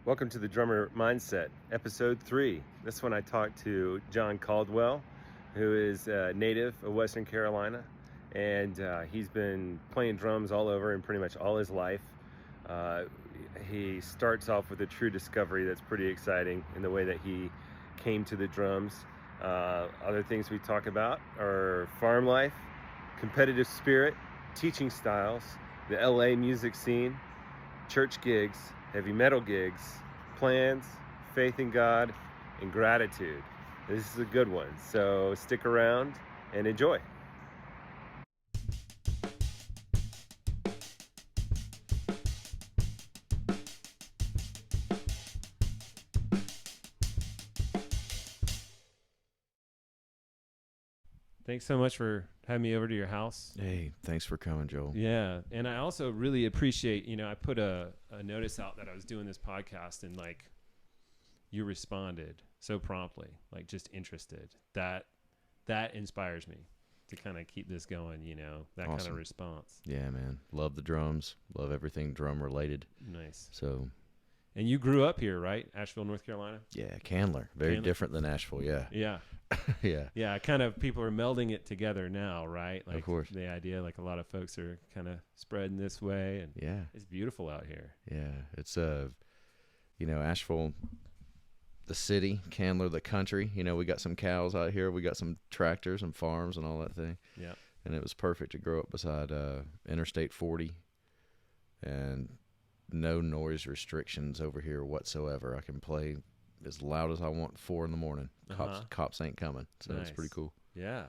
Welcome to the Drummer Mindset, Episode 3. This one I talked to John Caldwell, who is a native of Western Carolina, and he's been playing drums all over in pretty much all his life. He starts off with a true discovery that's pretty exciting in the way that he came to the drums. Other things we talk about are farm life, competitive spirit, teaching styles, the LA music scene, church gigs, heavy metal gigs, plans, faith in God, and gratitude. This is a good one, so stick around and enjoy. Thanks so much for having me over to your house. Hey, thanks for coming, Joel. Yeah, and I also really appreciate, I put a notice out that I was doing this podcast, and you responded so promptly, just interested. That inspires me to kind of keep this going, that Awesome. kind of response. Yeah, man. Love the drums. Love everything drum related. Nice. So, and you grew up here, right? Asheville, North Carolina? yeah, Candler. Very different than Asheville, yeah. Yeah. Yeah. Yeah, kind of people are melding it together now, right? Of course. The idea, a lot of folks are kind of spreading this way, and Yeah. it's beautiful out here. Yeah. It's, Asheville, the city, Candler, the country. We got some cows out here. We got some tractors and farms and all that thing. Yeah. And it was perfect to grow up beside Interstate 40 and no noise restrictions over here whatsoever. I can play as loud as I want at 4 a.m. Cops ain't coming. So Nice. It's pretty cool. Yeah.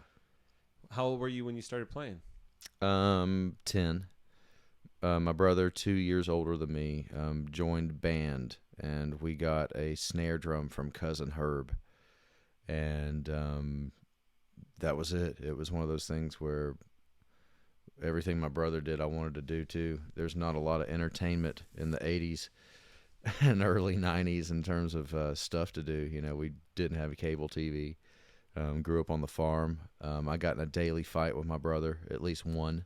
How old were you when you started playing? 10. My brother, 2 years older than me, joined band, and we got a snare drum from cousin Herb, and that was it. It was one of those things where everything my brother did, I wanted to do too. There's not a lot of entertainment in the 80s and early 90s in terms of stuff to do. We didn't have cable TV. Grew up on the farm. I got in a daily fight with my brother, at least one.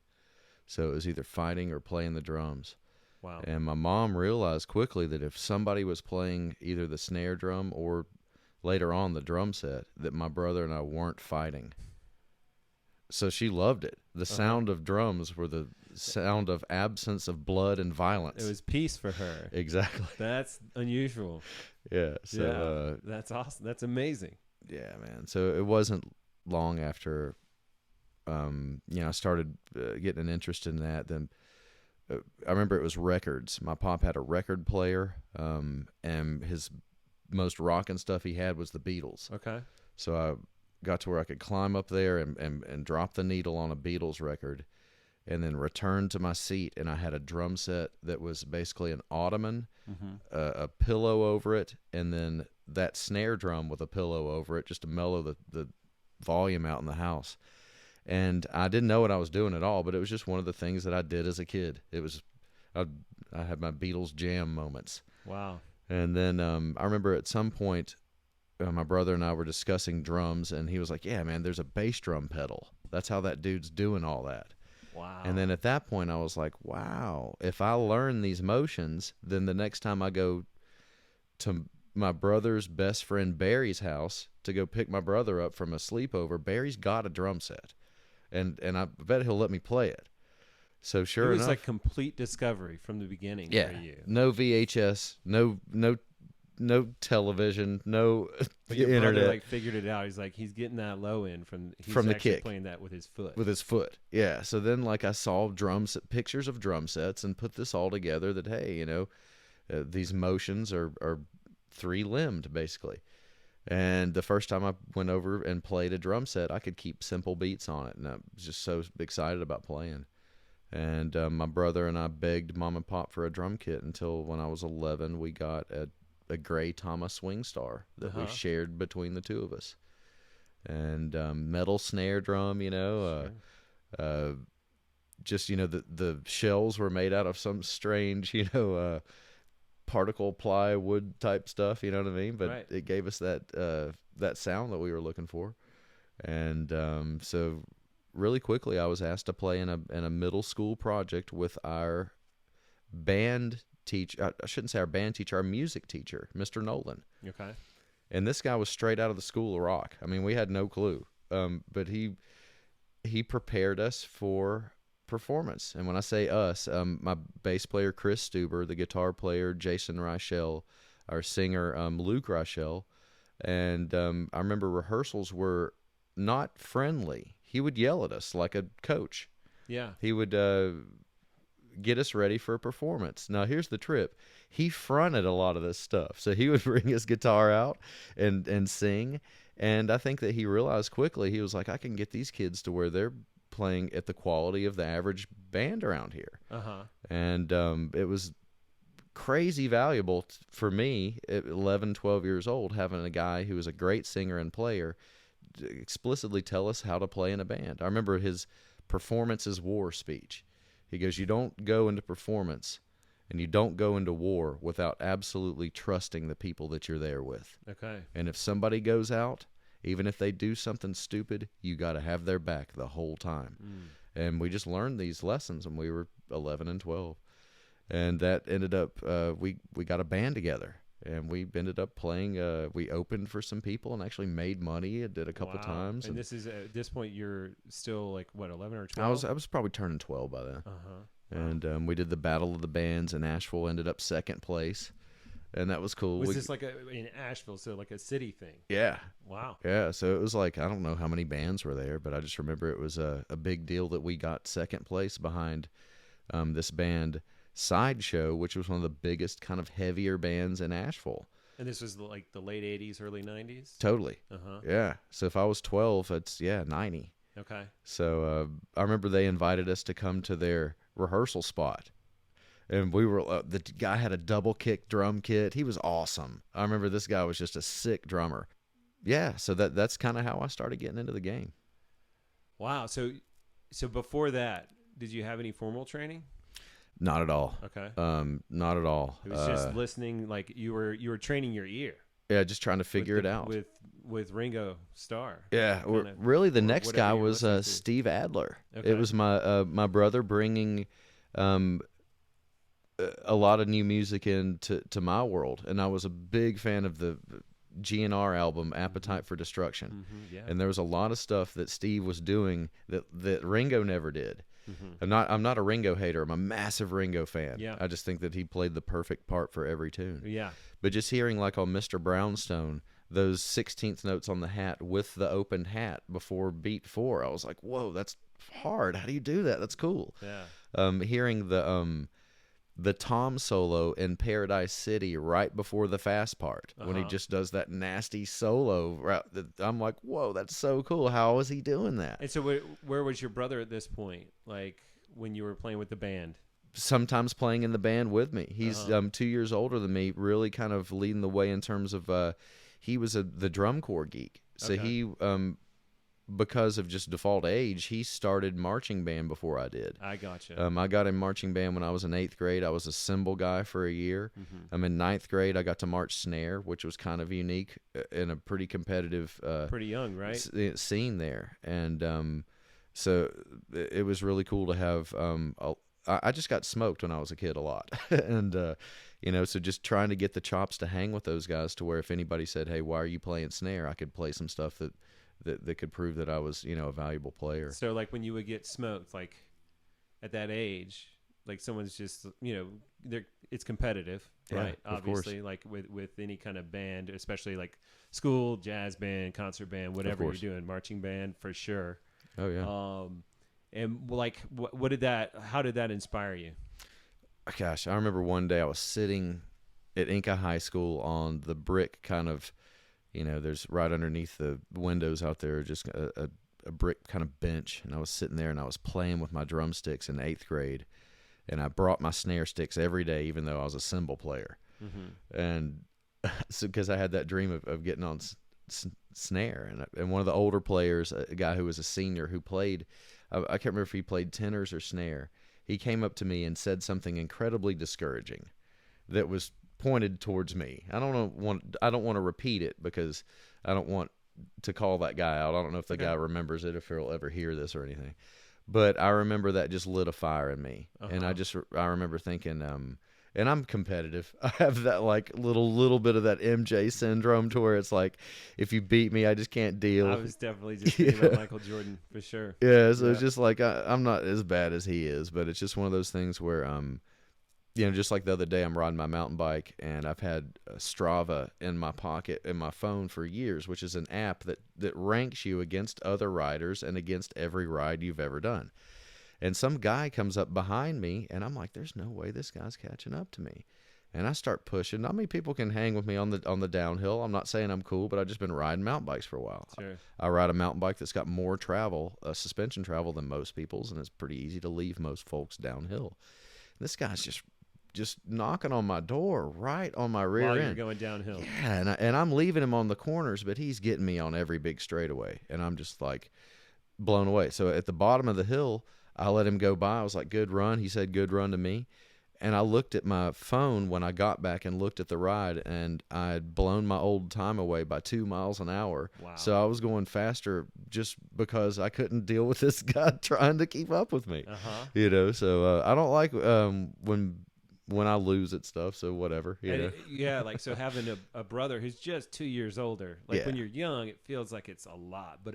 So it was either fighting or playing the drums. Wow. And my mom realized quickly that if somebody was playing either the snare drum or later on the drum set, that my brother and I weren't fighting. So she loved it. The sound of drums were the sound of absence of blood and violence. It was peace for her. Exactly. That's unusual. Yeah. So, that's awesome. That's amazing. Yeah, man. So it wasn't long after, I started getting an interest in that. Then I remember it was records. My pop had a record player, and his most rockin' stuff he had was the Beatles. Okay. So I got to where I could climb up there and drop the needle on a Beatles record and then return to my seat, and I had a drum set that was basically an ottoman, a pillow over it, and then that snare drum with a pillow over it just to mellow the volume out in the house. And I didn't know what I was doing at all, but it was just one of the things that I did as a kid. It was I had my Beatles jam moments. Wow. And then I remember at some point my brother and I were discussing drums, and he was like, yeah, man, there's a bass drum pedal. That's how that dude's doing all that. Wow. And then at that point, I was like, wow, if I learn these motions, then the next time I go to my brother's best friend Barry's house to go pick my brother up from a sleepover, Barry's got a drum set. And I bet he'll let me play it. So sure enough. It was like complete discovery from the beginning for you. No VHS, no television, no But your internet. brother figured it out. He's getting that low end from the kick. Playing that with his foot. With his foot, yeah. So then I saw pictures of drum sets and put this all together that, hey, these motions are 3-limbed basically. And the first time I went over and played a drum set, I could keep simple beats on it, and I was just so excited about playing. And my brother and I begged Mom and Pop for a drum kit until when I was 11, we got a gray Tama Swing Star that we shared between the two of us. And metal snare drum, just, the shells were made out of some strange, particle plywood type stuff, you know what I mean? But right. It gave us that sound that we were looking for. And so really quickly I was asked to play in a middle school project with our band I shouldn't say our band teacher, our music teacher, Mr. Nolan. Okay. And this guy was straight out of the School of Rock. I mean, we had no clue. But he prepared us for performance. And when I say us, my bass player, Chris Stuber, the guitar player, Jason Reichel, our singer, Luke Reichel. And I remember rehearsals were not friendly. He would yell at us like a coach. Yeah. He would get us ready for a performance. Now, here's the trip. He fronted a lot of this stuff. So he would bring his guitar out and sing. And I think that he realized quickly, he was like, I can get these kids to where they're playing at the quality of the average band around here. Uh-huh. And it was crazy valuable for me at 11, 12 years old, having a guy who was a great singer and player explicitly tell us how to play in a band. I remember his performance is war speech. He goes, you don't go into performance and you don't go into war without absolutely trusting the people that you're there with. Okay. And if somebody goes out, even if they do something stupid, you got to have their back the whole time. And we just learned these lessons when we were 11 and 12. And that ended up, we got a band together. And we ended up playing, we opened for some people and actually made money. It did a couple times. And this is, at this point, you're still like, what, 11 or 12? I was probably turning 12 by then. Uh-huh. And we did the Battle of the Bands in Asheville, ended up second place. And that was cool. Was this like in Asheville, so like a city thing? Yeah. Wow. Yeah, so it was like, I don't know how many bands were there, but I just remember it was a big deal that we got second place behind this band Sideshow, which was one of the biggest kind of heavier bands in Asheville. And this was like the late 80s, early 90s? Totally. Uh-huh. Yeah. So if I was 12, it's, 90. Okay. So I remember they invited us to come to their rehearsal spot. And we were, the guy had a double kick drum kit. He was awesome. I remember this guy was just a sick drummer. Yeah. So that's kind of how I started getting into the game. Wow. So before that, did you have any formal training? Not at all. Okay. Not at all. It was just listening, like you were training your ear. Yeah, just trying to figure it out. With Ringo Starr. Yeah, really the next guy was Steve Adler. Okay. It was my brother bringing a lot of new music into my world, and I was a big fan of the GNR album Appetite for Destruction. Mm-hmm, yeah. And there was a lot of stuff that Steve was doing that Ringo never did. Mm-hmm. I'm not a Ringo hater. I'm a massive Ringo fan. Yeah. I just think that he played the perfect part for every tune. Yeah. But just hearing like on Mr. Brownstone, those 16th notes on the hat with the opened hat before beat 4, I was like, whoa, that's hard. How do you do that? That's cool. Yeah. Hearing the Tom solo in Paradise City right before the fast part, when he just does that nasty solo, I'm like, whoa, that's so cool. How is he doing that? And so where was your brother at this point, like when you were playing with the band? Sometimes playing in the band with me. He's 2 years older than me, really kind of leading the way in terms of he was the drum corps geek. So he because of just default age, he started marching band before I did. I gotcha. I got in marching band when I was in 8th grade. I was a cymbal guy for a year. Mm-hmm. In 9th grade, I got to march snare, which was kind of unique in a pretty competitive pretty young, right? Scene there. And so it was really cool to have I just got smoked when I was a kid a lot. And, so just trying to get the chops to hang with those guys to where if anybody said, hey, why are you playing snare? I could play some stuff that could prove that I was, a valuable player. So like when you would get smoked, like at that age, like someone's just, it's competitive, right? Obviously, like with any kind of band, especially like school, jazz band, concert band, whatever you're doing, marching band for sure. Oh yeah. And like, how did that inspire you? Gosh, I remember one day I was sitting at Inca High School on the brick kind of, there's right underneath the windows out there, just a brick kind of bench. And I was sitting there and I was playing with my drumsticks in 8th grade. And I brought my snare sticks every day, even though I was a cymbal player. Mm-hmm. And so, because I had that dream of getting on snare. And one of the older players, a guy who was a senior who played, I can't remember if he played tenors or snare. He came up to me and said something incredibly discouraging that was pointed towards me. I don't want to repeat it because I don't want to call that guy out. I don't know if the guy remembers it, if he'll ever hear this or anything. But I remember that just lit a fire in me. And I remember thinking, and I'm competitive. I have that like little bit of that MJ syndrome to where it's like, if you beat me, I just can't deal. I was definitely just thinking about Michael Jordan for sure. Yeah, so it's just like I'm not as bad as he is, but it's just one of those things where just like the other day, I'm riding my mountain bike, and I've had Strava in my pocket in my phone for years, which is an app that ranks you against other riders and against every ride you've ever done. And some guy comes up behind me, and I'm like, there's no way this guy's catching up to me. And I start pushing. Not many people can hang with me on the downhill. I'm not saying I'm cool, but I've just been riding mountain bikes for a while. Sure. I ride a mountain bike that's got more travel, suspension travel than most people's, and it's pretty easy to leave most folks downhill. And this guy's just knocking on my door right on my rear While end. you're going downhill. Yeah, and I'm leaving him on the corners, but he's getting me on every big straightaway, and I'm just like blown away. So at the bottom of the hill, I let him go by. I was like, good run. He said, good run to me. And I looked at my phone when I got back and looked at the ride, and I had blown my old time away by 2 miles an hour. Wow. So I was going faster just because I couldn't deal with this guy trying to keep up with me. Uh-huh. So I don't like when I lose at stuff, so whatever. Like so having a brother who's just 2 years older. Like when you're young, it feels like it's a lot, but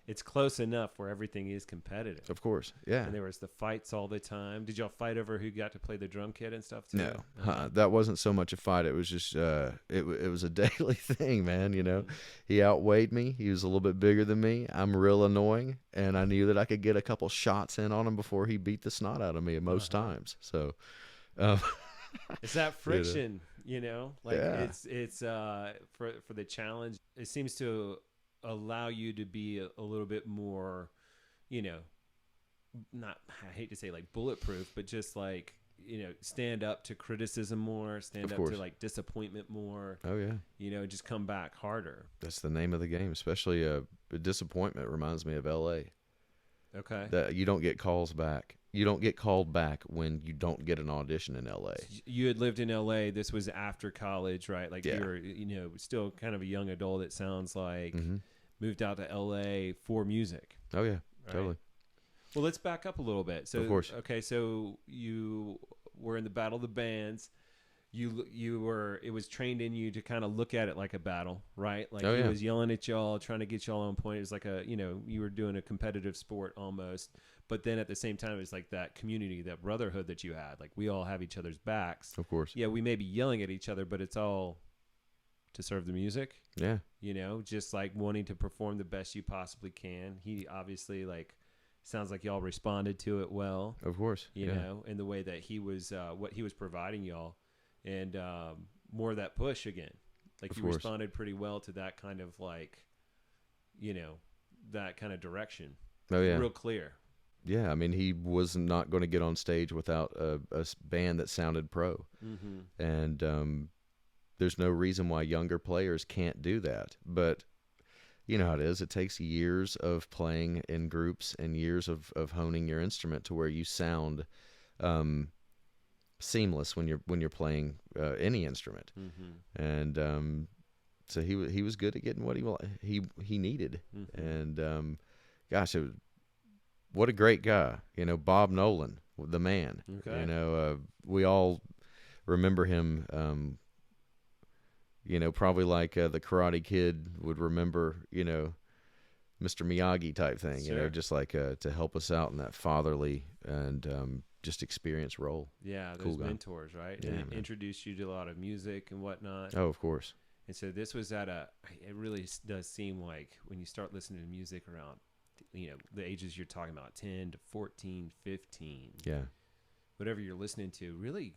it's close enough where everything is competitive. Of course, yeah. And there was the fights all the time. Did y'all fight over who got to play the drum kit and stuff too? No, that wasn't so much a fight. It was just it was a daily thing, man. He outweighed me. He was a little bit bigger than me. I'm real annoying, and I knew that I could get a couple shots in on him before he beat the snot out of me most times. So. It's that friction, it's for the challenge. It seems to allow you to be a little bit more, not, I hate to say like bulletproof, but just like, stand up to criticism more, stand up to like disappointment more. Oh yeah. Just come back harder. That's the name of the game, especially disappointment reminds me of LA. Okay. That you don't get calls back. You don't get called back when you don't get an audition in LA. You had lived in LA. This was after college, right? Like you were, still kind of a young adult, it sounds like. Moved out to LA for music. Oh yeah, right? totally. Well, let's back up a little bit. So, of course. Okay, so you were in the Battle of the Bands. It was trained in you to kind of look at it like a battle, right? Like he was yelling at y'all, trying to get y'all on point. It was like you were doing a competitive sport almost. But then at the same time, it's like that community, that brotherhood that you had. Like we all have each other's backs. Of course. Yeah, we may be yelling at each other, but it's all to serve the music. Yeah. Just like wanting to perform the best you possibly can. He obviously sounds like y'all responded to it well. Of course. You know, in the way that he was, what he was providing y'all. And more of that push again. Like you responded pretty well to that kind of that kind of direction. Oh, yeah. Real clear. Yeah, I mean, he was not going to get on stage without a band that sounded pro. Mm-hmm. And there's no reason why younger players can't do that. But you know how it is. It takes years of playing in groups and years of honing your instrument to where you sound seamless when you're playing any instrument. Mm-hmm. And so he was good at getting what he needed. Mm-hmm. And gosh, what a great guy. Bob Nolan, the man. Okay. We all remember him, probably like the Karate Kid would remember, Mr. Miyagi type thing, sure. Just like to help us out in that fatherly and just experience role. Yeah, cool those guy. mentors, right? Yeah, and introduced you to a lot of music and whatnot. Oh, of course. And so this was it really does seem like when you start listening to music around the ages you're talking about, 10 to 14, 15. Yeah. Whatever you're listening to really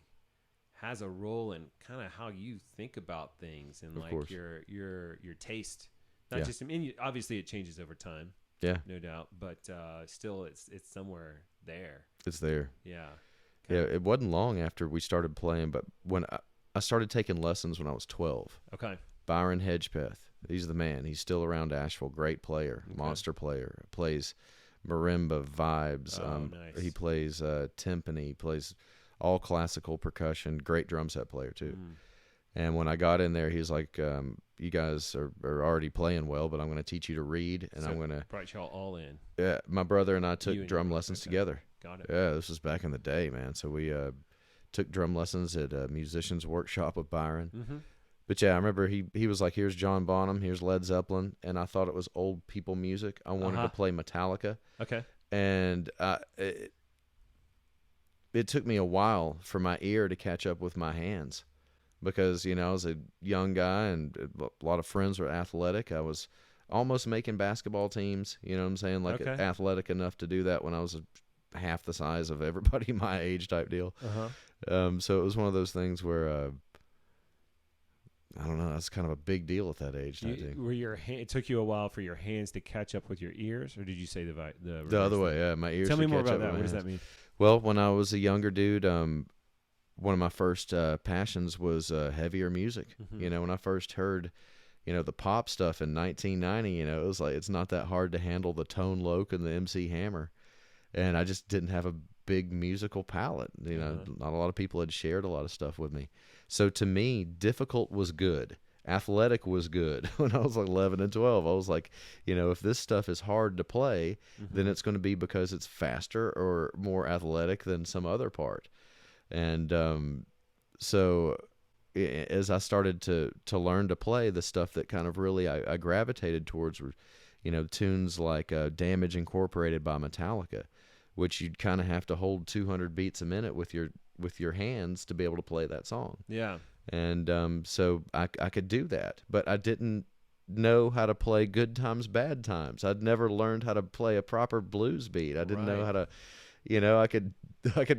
has a role in kind of how you think about things and like your taste. Not just, obviously it changes over time. Yeah. No doubt. But still it's somewhere there. It's there. Yeah. Okay. Yeah. It wasn't long after we started playing, but when I started taking lessons when I was 12. Okay. Byron Hedgepeth. He's the man. He's still around Asheville. Great player, monster player. Plays marimba vibes. Nice. He plays timpani. Plays all classical percussion. Great drum set player too. And when I got in there, he's like, "You guys are already playing well, but I'm going to teach you to read, and I'm going to." Brought y'all all in. Yeah, my brother and I took drum lessons together. Got it. Yeah, this was back in the day, man. So we took drum lessons at a musician's workshop with Byron. Mm-hmm. But yeah, I remember he was like, here's John Bonham, here's Led Zeppelin, and I thought it was old people music. I wanted to play Metallica. Okay. And it took me a while for my ear to catch up with my hands because, you know, I was a young guy and a lot of friends were athletic. I was almost making basketball teams, you know what I'm saying? Like athletic enough to do that when I was half the size of everybody my age type deal. So it was one of those things where I don't know, that's kind of a big deal at that age. It took you a while for your hands to catch up with your ears, or did you say the other way? Yeah, my ears. Tell me more about that. What does that mean? Well, when I was a younger dude, one of my first passions was heavier music. Mm-hmm. You know, when I first heard, you know, the pop stuff in 1990, you know, it was like it's not that hard to handle the Tone Loc and the MC Hammer, and I just didn't have a big musical palette. You know, not a lot of people had shared a lot of stuff with me. So to me, difficult was good. Athletic was good. When I was like 11 and 12, I was like, you know, if this stuff is hard to play, then it's going to be because it's faster or more athletic than some other part. And so as I started to learn to play, the stuff that kind of really I gravitated towards were, you know, tunes like Damage Incorporated by Metallica, which you'd kind of have to hold 200 beats a minute with your hands to be able to play that song. Yeah. And so I could do that, but I didn't know how to play Good Times, Bad Times. I'd never learned how to play a proper blues beat. I didn't know how to, you know, I could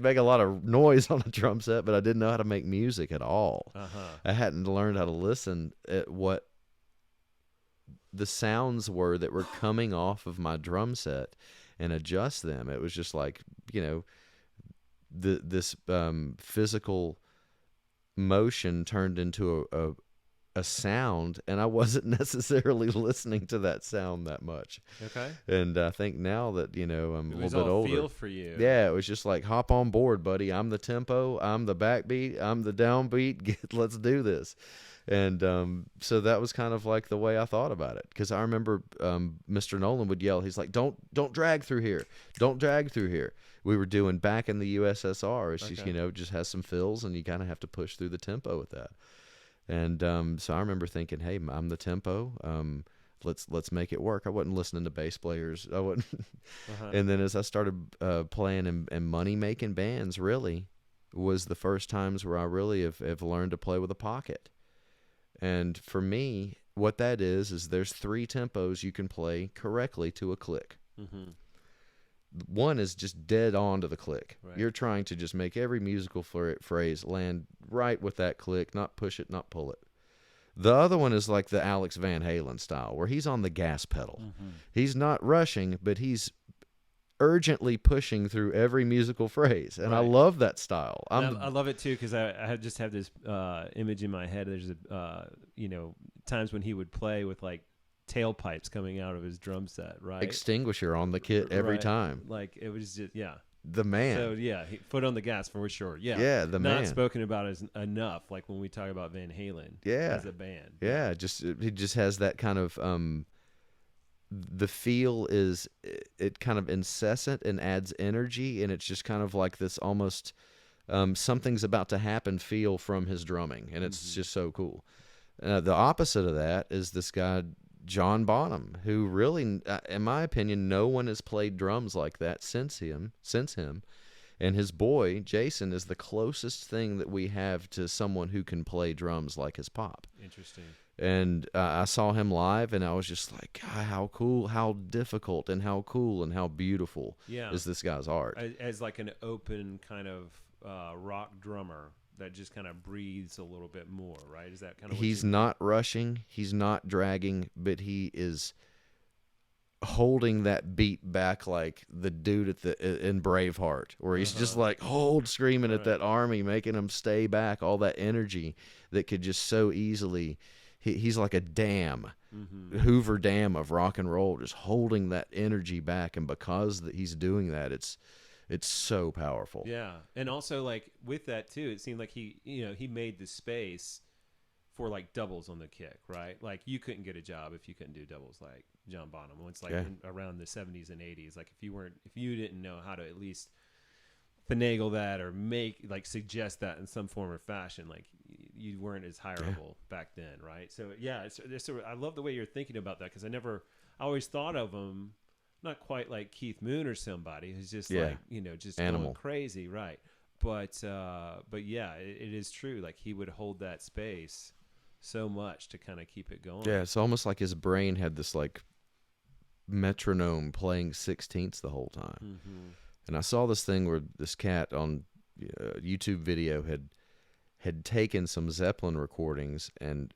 make a lot of noise on a drum set, but I didn't know how to make music at all. I hadn't learned how to listen at what the sounds were that were coming off of my drum set and adjust them. It was just like, you know, this physical motion turned into a sound, and I wasn't necessarily listening to that sound that much. Okay. And I think now that, you know, I'm a little bit older. Feel for you. Yeah, it was just like, hop on board, buddy. I'm the tempo, I'm the backbeat, I'm the downbeat. Let's do this. And so that was kind of like the way I thought about it, because I remember Mr. Nolan would yell, he's like, don't drag through here, don't drag through here. We were doing Back in the USSR. It's just, you know, just has some fills, and you kind of have to push through the tempo with that. And so I remember thinking, hey, I'm the tempo. Let's make it work. I wasn't listening to bass players. I wasn't. And then as I started playing in money making bands, really was the first times where I really have learned to play with a pocket. And for me, what that is there's 3 tempos you can play correctly to a click. One is just dead on to the click. You're trying to just make every musical phrase land right with that click, not push it, not pull it. The other one is like the Alex Van Halen style, where he's on the gas pedal. He's not rushing, but he's urgently pushing through every musical phrase, and I love that style. I love it too, because I just have this image in my head. There's you know, times when he would play with like tailpipes coming out of his drum set, right? Extinguisher on the kit every time. Like, it was just, the man. So yeah, foot on the gas for sure. Yeah, the man. Not spoken about as enough, like when we talk about Van Halen. As a band. Yeah, he just has that kind of the feel is it kind of incessant and adds energy, and it's just kind of like this almost something's about to happen feel from his drumming, and it's just so cool. The opposite of that is this guy John Bonham, who really, in my opinion, no one has played drums like that since him. And his boy, Jason, is the closest thing that we have to someone who can play drums like his pop. Interesting. And I saw him live, and I was just like, God, how cool, how difficult, and how cool, and how beautiful is this guy's art. As like an open kind of rock drummer that just kind of breathes a little bit more, right? Is that kind of what he's not rushing, he's not dragging, but he is holding that beat back like the dude in Braveheart, where he's just like screaming at that army, making them stay back, all that energy that could just so easily. He's like a dam, Hoover Dam of rock and roll, just holding that energy back, and because he's doing that, it's so powerful. Yeah, and also like with that too, it seemed like he made the space for like doubles on the kick, right? Like you couldn't get a job if you couldn't do doubles like John Bonham. It's like around the 70s and 80s. Like if you didn't know how to at least finagle that or suggest that in some form or fashion. Like you weren't as hireable back then, right? So yeah, I love the way you're thinking about that, because I always thought of him not quite like Keith Moon or somebody who's just like, just animal going crazy, right? But yeah, it is true. Like he would hold that space so much to kind of keep it going. Yeah, it's almost like his brain had this like metronome playing sixteenths the whole time. Mm-hmm. And I saw this thing where this cat on YouTube video had taken some Zeppelin recordings and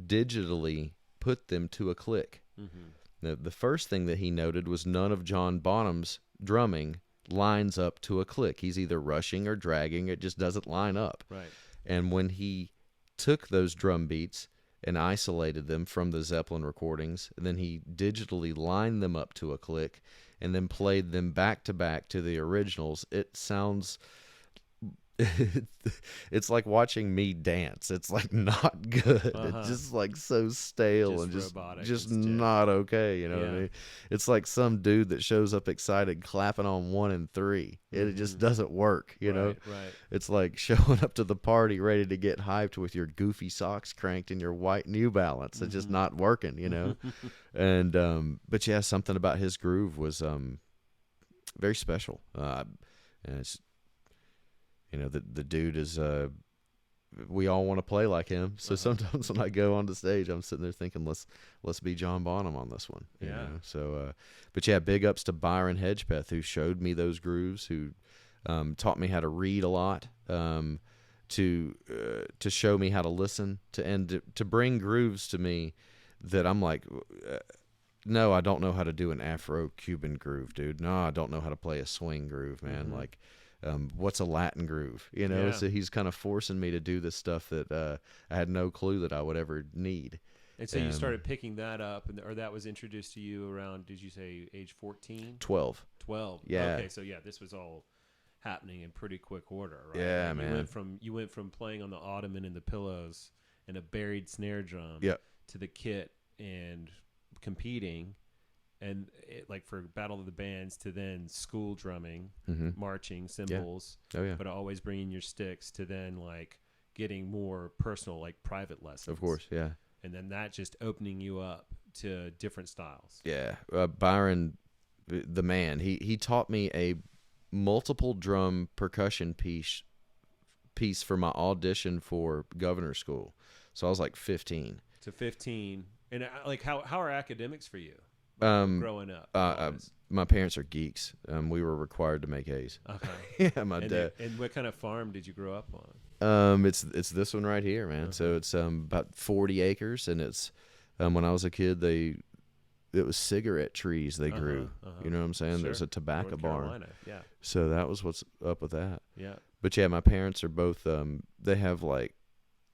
digitally put them to a click. Mm-hmm. The first thing that he noted was none of John Bonham's drumming lines up to a click. He's either rushing or dragging. It just doesn't line up. Right. And when he took those drum beats and isolated them from the Zeppelin recordings, and then he digitally lined them up to a click and then played them back to back to the originals, it sounds... it's like watching me dance. It's like not good. It's just like so stale and just not okay. You know what I mean? It's like some dude that shows up excited clapping on 1 and 3. It just doesn't work. You know? Right. It's like showing up to the party ready to get hyped with your goofy socks cranked and your white New Balance. It's just not working. You know? And but yeah, something about his groove was very special. And it's, the dude is, we all want to play like him. So sometimes when I go on the stage, I'm sitting there thinking, let's be John Bonham on this one. You know? So, but yeah, big ups to Byron Hedgepeth, who showed me those grooves, who taught me how to read a lot, to show me how to listen, to bring grooves to me that I'm like, no, I don't know how to do an Afro-Cuban groove, dude. No, I don't know how to play a swing groove, man. Like, what's a Latin groove, So he's kind of forcing me to do this stuff that I had no clue that I would ever need. And so you started picking that up, or that was introduced to you around, did you say age 14? 12. Yeah. Okay, so yeah, this was all happening in pretty quick order, right? Yeah, like man. You went from playing on the ottoman and the pillows and a buried snare drum to the kit and competing, and like for Battle of the Bands, to then school drumming, marching, cymbals, but always bringing your sticks, to then like getting more personal, like private lessons. Of course, yeah. And then that just opening you up to different styles. Yeah, Byron, the man, he taught me a multiple drum percussion piece for my audition for governor school. So I was like 15. So 15, and like how are academics for you? Growing up, my parents are geeks. We were required to make A's. Okay. Yeah, my dad. And what kind of farm did you grow up on? It's this one right here, man. So it's about 40 acres, and it's when I was a kid, it was cigarette trees they grew. You know what I'm saying? Sure. There's a tobacco North barn. Carolina. Yeah. So that was what's up with that. Yeah. But yeah, my parents are both. They have like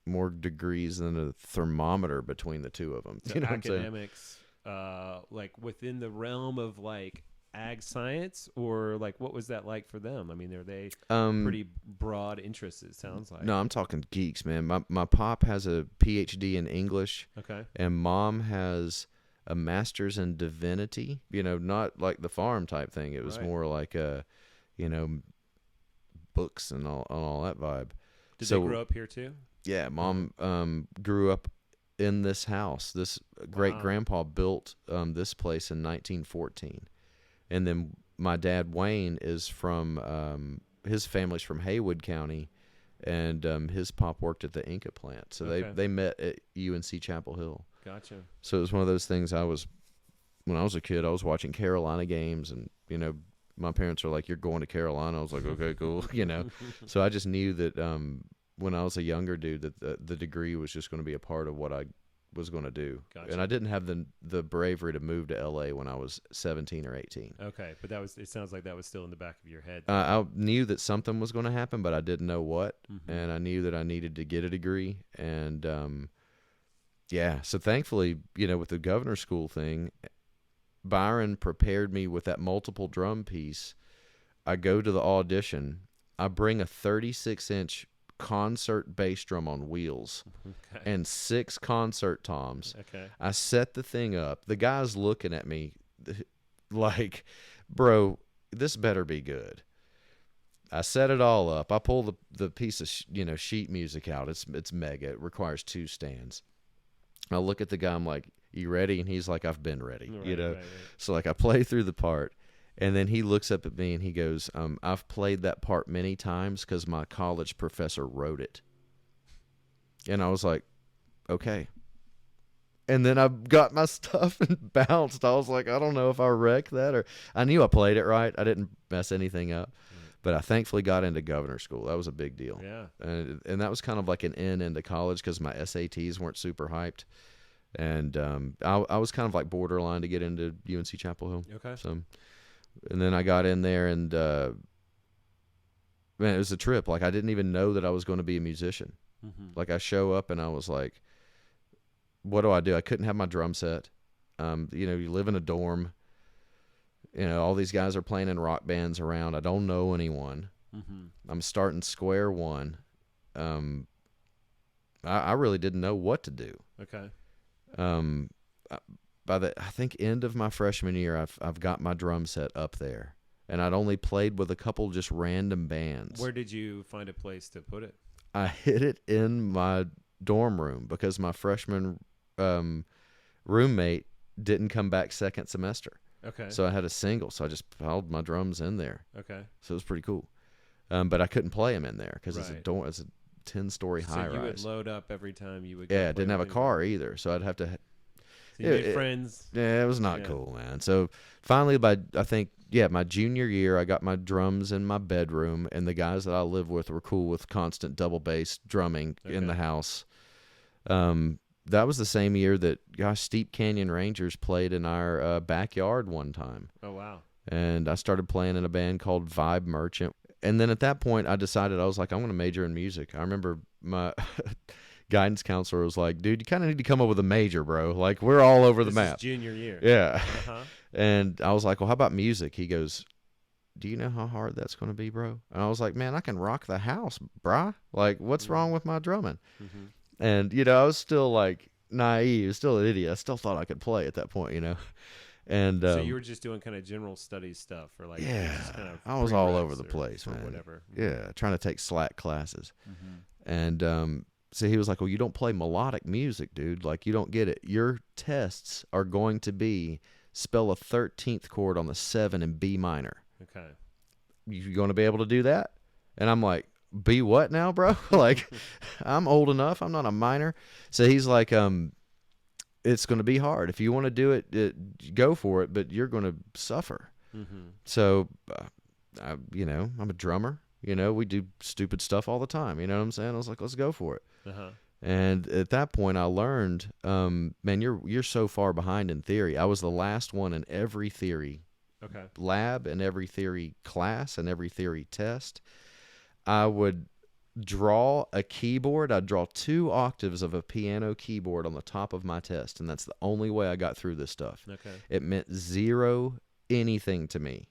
more degrees than a thermometer between the two of them. So you know academics. Like within the realm of like ag science, or like what was that like for them? I mean, are they pretty broad interests, it sounds like? No, I'm talking geeks, man. My pop has a PhD in English. Okay. And mom has a master's in divinity, not like the farm type thing. It was more like books and all that vibe. Did they grow up here too? Yeah, mom grew up in this house. This great grandpa built this place in 1914, and then my dad Wayne is from his family's from Haywood County, and his pop worked at the Inca plant. So they met at UNC Chapel Hill. Gotcha. So it was one of those things. When I was a kid, I was watching Carolina games, and my parents were like, "You're going to Carolina." I was like, "Okay, cool," So I just knew that when I was a younger dude, that the degree was just going to be a part of what I was going to do. Gotcha. And I didn't have the bravery to move to LA when I was 17 or 18. Okay, but it sounds like that was still in the back of your head. I knew that something was going to happen, but I didn't know what. And I knew that I needed to get a degree. And so thankfully, with the governor school thing, Byron prepared me with that multiple drum piece. I go to the audition. I bring a 36-inch concert bass drum on wheels and 6 concert toms. Okay. I set the thing up. The guy's looking at me like, bro, this better be good. I set it all up. I pull the piece of sheet music out. It's mega. It requires 2 stands. I look at the guy. I'm like, "You ready?" And he's like, "I've been ready." Right. So like I play through the part, and then he looks up at me and he goes, "I've played that part many times because my college professor wrote it." And I was like, "Okay." And then I got my stuff and bounced. I was like, I don't know if I wrecked that, or I knew I played it right. I didn't mess anything up. But I thankfully got into governor school. That was a big deal. Yeah. And that was kind of like an in into college because my SATs weren't super hyped. And I was kind of like borderline to get into UNC Chapel Hill. Okay. So, and then I got in there, and man, it was a trip. Like I didn't even know that I was going to be a musician. Mm-hmm. Like I show up and I was like, what do I do? I couldn't have my drum set. You live in a dorm. All these guys are playing in rock bands around. I don't know anyone. Mm-hmm. I'm starting square one. I really didn't know what to do. Okay. By the I think end of my freshman year, I've got my drum set up there, and I'd only played with a couple just random bands. Where did you find a place to put it? I hid it in my dorm room because my freshman roommate didn't come back second semester. Okay. So I had a single, so I just piled my drums in there. Okay. So it was pretty cool. But I couldn't play them in there because Right. it's a 10-story high So you would rise. load up every time you would go Yeah, I play didn't have a with car either, so I'd have to. So you made friends. Yeah, it was not cool, man. So finally, my junior year, I got my drums in my bedroom, and the guys that I lived with were cool with constant double bass drumming in the house. That was the same year that, Steep Canyon Rangers played in our backyard one time. Oh, wow. And I started playing in a band called Vibe Merchant. And then at that point, I decided, I was like, I'm going to major in music. I remember my guidance counselor was like, dude, you kind of need to come up with a major, bro. Like, we're all over the map. This is junior year. Yeah. Uh-huh. And I was like, well, how about music? He goes, do you know how hard that's going to be, bro? And I was like, man, I can rock the house, brah. Like, what's wrong with my drumming? Mm-hmm. And, I was still, like, naive, still an idiot. I still thought I could play at that point, And so you were just doing kind of general studies stuff, or like just kind of I was all prereqs over the place, or man. whatever. Yeah, trying to take slack classes. Mm-hmm. And so he was like, well, you don't play melodic music, dude. Like, you don't get it. Your tests are going to be spell a 13th chord on the 7 in B minor. Okay. You going to be able to do that? And I'm like, be what now, bro? Like, I'm old enough. I'm not a minor. So he's like, it's going to be hard. If you want to do it, go for it, but you're going to suffer. Mm-hmm. So, I'm a drummer. We do stupid stuff all the time. You know what I'm saying? I was like, let's go for it. Uh-huh. And at that point, I learned, man, you're so far behind in theory. I was the last one in every theory lab and every theory class and every theory test. I would draw a keyboard. I'd draw 2 octaves of a piano keyboard on the top of my test, and that's the only way I got through this stuff. Okay. It meant zero anything to me,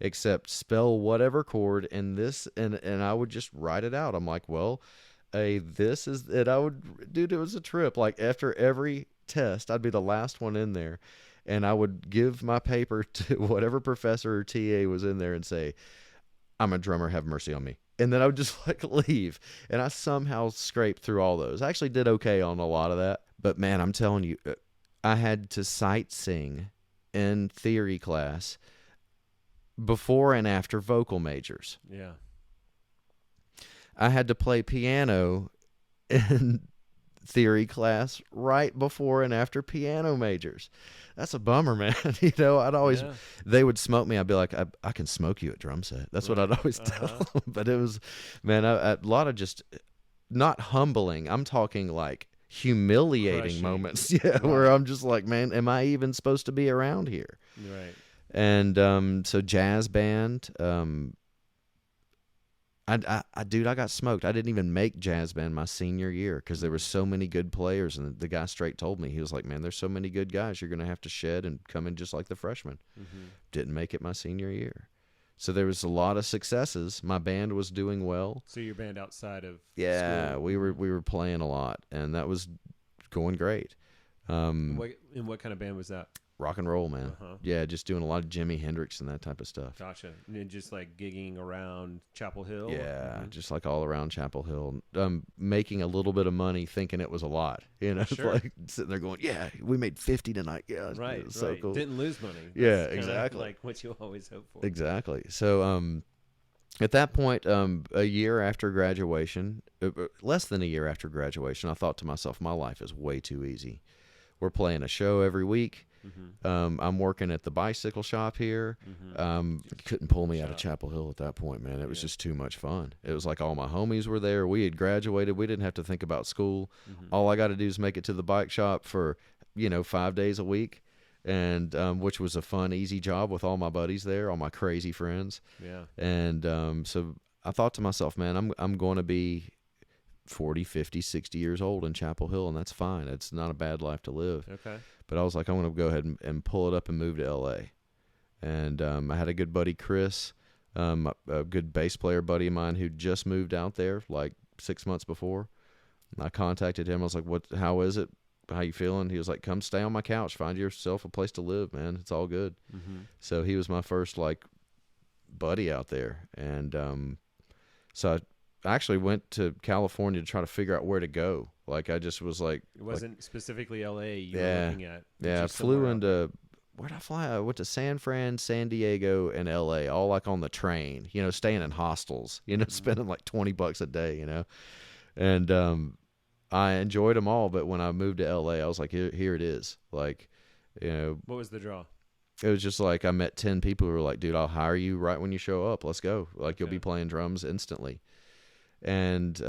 except spell whatever chord and this, and I would just write it out. I'm like, well, this is it. Dude, it was a trip. Like, after every test, I'd be the last one in there, and I would give my paper to whatever professor or TA was in there and say, I'm a drummer, have mercy on me. And then I would just leave. And I somehow scraped through all those. I actually did okay on a lot of that. But man, I'm telling you, I had to sight sing in theory class before and after vocal majors. Yeah. I had to play piano in theory class right before and after piano majors. That's a bummer, man. I'd always, they would smoke me. I'd be like, I can smoke you at drum set. That's what I'd always tell them. But it was, man, a lot of just not humbling. I'm talking like humiliating moments. Yeah. Where I'm just like, man, am I even supposed to be around here? Right. And so jazz band, dude, I got smoked. I didn't even make jazz band my senior year because there were so many good players, and the guy straight told me, he was like, man, there's so many good guys, you're going to have to shed and come in just like the freshmen. Didn't make it my senior year. So there was a lot of successes. My band was doing well. So your band outside of school? we were playing a lot, and that was going great. And what kind of band was that? rock and roll, man. Uh-huh. Yeah, just doing a lot of Jimi Hendrix and that type of stuff. Gotcha. And then just like gigging around Chapel Hill? Yeah, just like all around Chapel Hill. Making a little bit of money, thinking it was a lot. You know, Sure. like sitting there going, "Yeah, we made 50 tonight." Yeah, Right, it was so right. cool. Didn't lose money. Yeah, That's kinda exactly. like what you always hope for. Exactly. So, at that point, a year after graduation, less than a year after graduation, I thought to myself, my life is way too easy. We're playing a show every week. I'm working at the bicycle shop here. Couldn't pull me out of Chapel Hill at that point, man. It was just too much fun. It was like all my homies were there. We had graduated. We didn't have to think about school. All I got to do is make it to the bike shop for, 5 days a week, and which was a fun, easy job with all my buddies there, all my crazy friends. Yeah. And so I thought to myself, man, I'm going to be 40, 50, 60 years old in Chapel Hill, and that's fine. It's not a bad life to live. Okay. But I was like, I'm going to go ahead and pull it up and move to L.A. And I had a good buddy, Chris, a good bass player buddy of mine who just moved out there like 6 months before. And I contacted him. I was like, how is it? How you feeling? He was like, come stay on my couch. Find yourself a place to live, man. It's all good. So he was my first like buddy out there. And so I actually went to California to try to figure out where to go. Like I just was like, it wasn't specifically LA you were Yeah. looking at. yeah, I Just flew somewhere out into, where'd I fly? I went to San Fran, San Diego, and LA, all like on the train, staying in hostels, spending like $20 a day, and I enjoyed them all. But when I moved to LA, I was like, here it is. Like, What was the draw? it was just like I met 10 people who were like, dude, I'll hire you right when you show up. Let's go. Like, you'll Okay. be playing drums instantly. And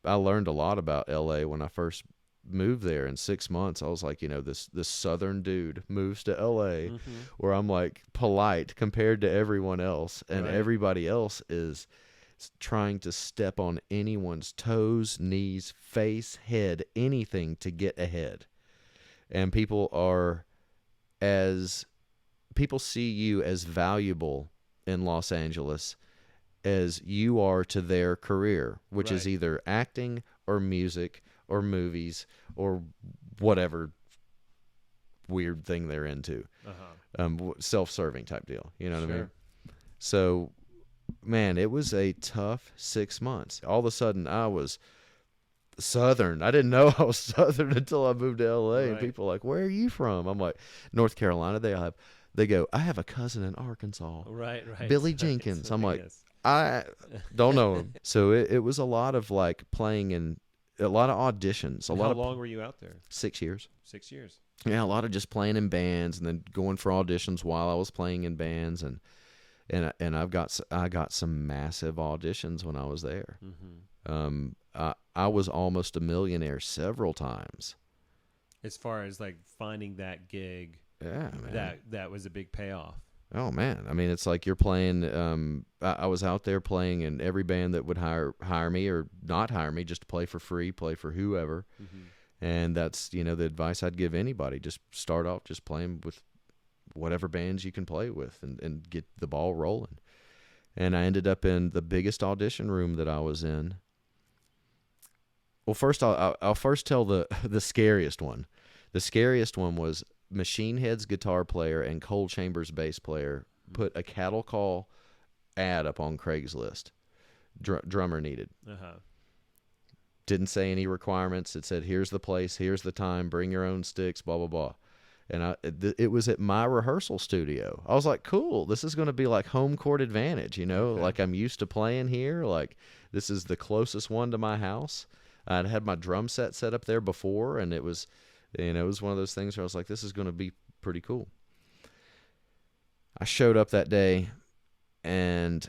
I learned a lot about LA when I first moved there. In 6 months, I was like, this southern dude moves to LA where I'm like polite compared to everyone else, and Right. everybody else is trying to step on anyone's toes, knees, face, head, anything to get ahead. And people see you as valuable in Los Angeles as you are to their career, which is Right. either acting or music or movies or whatever weird thing they're into. Self-serving type deal. You know what I mean? Sure. So, man, it was a tough 6 months. All of a sudden, I was Southern. I didn't know I was Southern until I moved to LA. And Right. people are like, where are you from? I'm like, North Carolina. They go, I have a cousin in Arkansas. Right. Billy Right. Jenkins. I'm like, Yes. I don't know him. So it was a lot of like playing in a lot of auditions. How long were you out there? 6 years. 6 years. Yeah, a lot of just playing in bands and then going for auditions while I was playing in bands, and I got some massive auditions when I was there. I was almost a millionaire several times. As far as like finding that gig, Yeah, man. that was a big payoff. Oh man, I mean, it's like you're playing. I was out there playing in every band that would hire me or not hire me, just to play for free, play for whoever. And that's the advice I'd give anybody: just start off just playing with whatever bands you can play with, and get the ball rolling. And I ended up in the biggest audition room that I was in. Well, first I'll first tell the scariest one. The scariest one was Machine Head's guitar player and Cold Chambers bass player put a cattle call ad up on Craigslist. Drummer needed. Didn't say any requirements. It said, here's the place, here's the time, bring your own sticks, blah, blah, blah. And it was at my rehearsal studio. I was like, cool, this is going to be like home court advantage, Okay. Like I'm used to playing here. Like this is the closest one to my house. I'd had my drum set up there before, and it was one of those things where I was like, this is going to be pretty cool. I showed up that day, and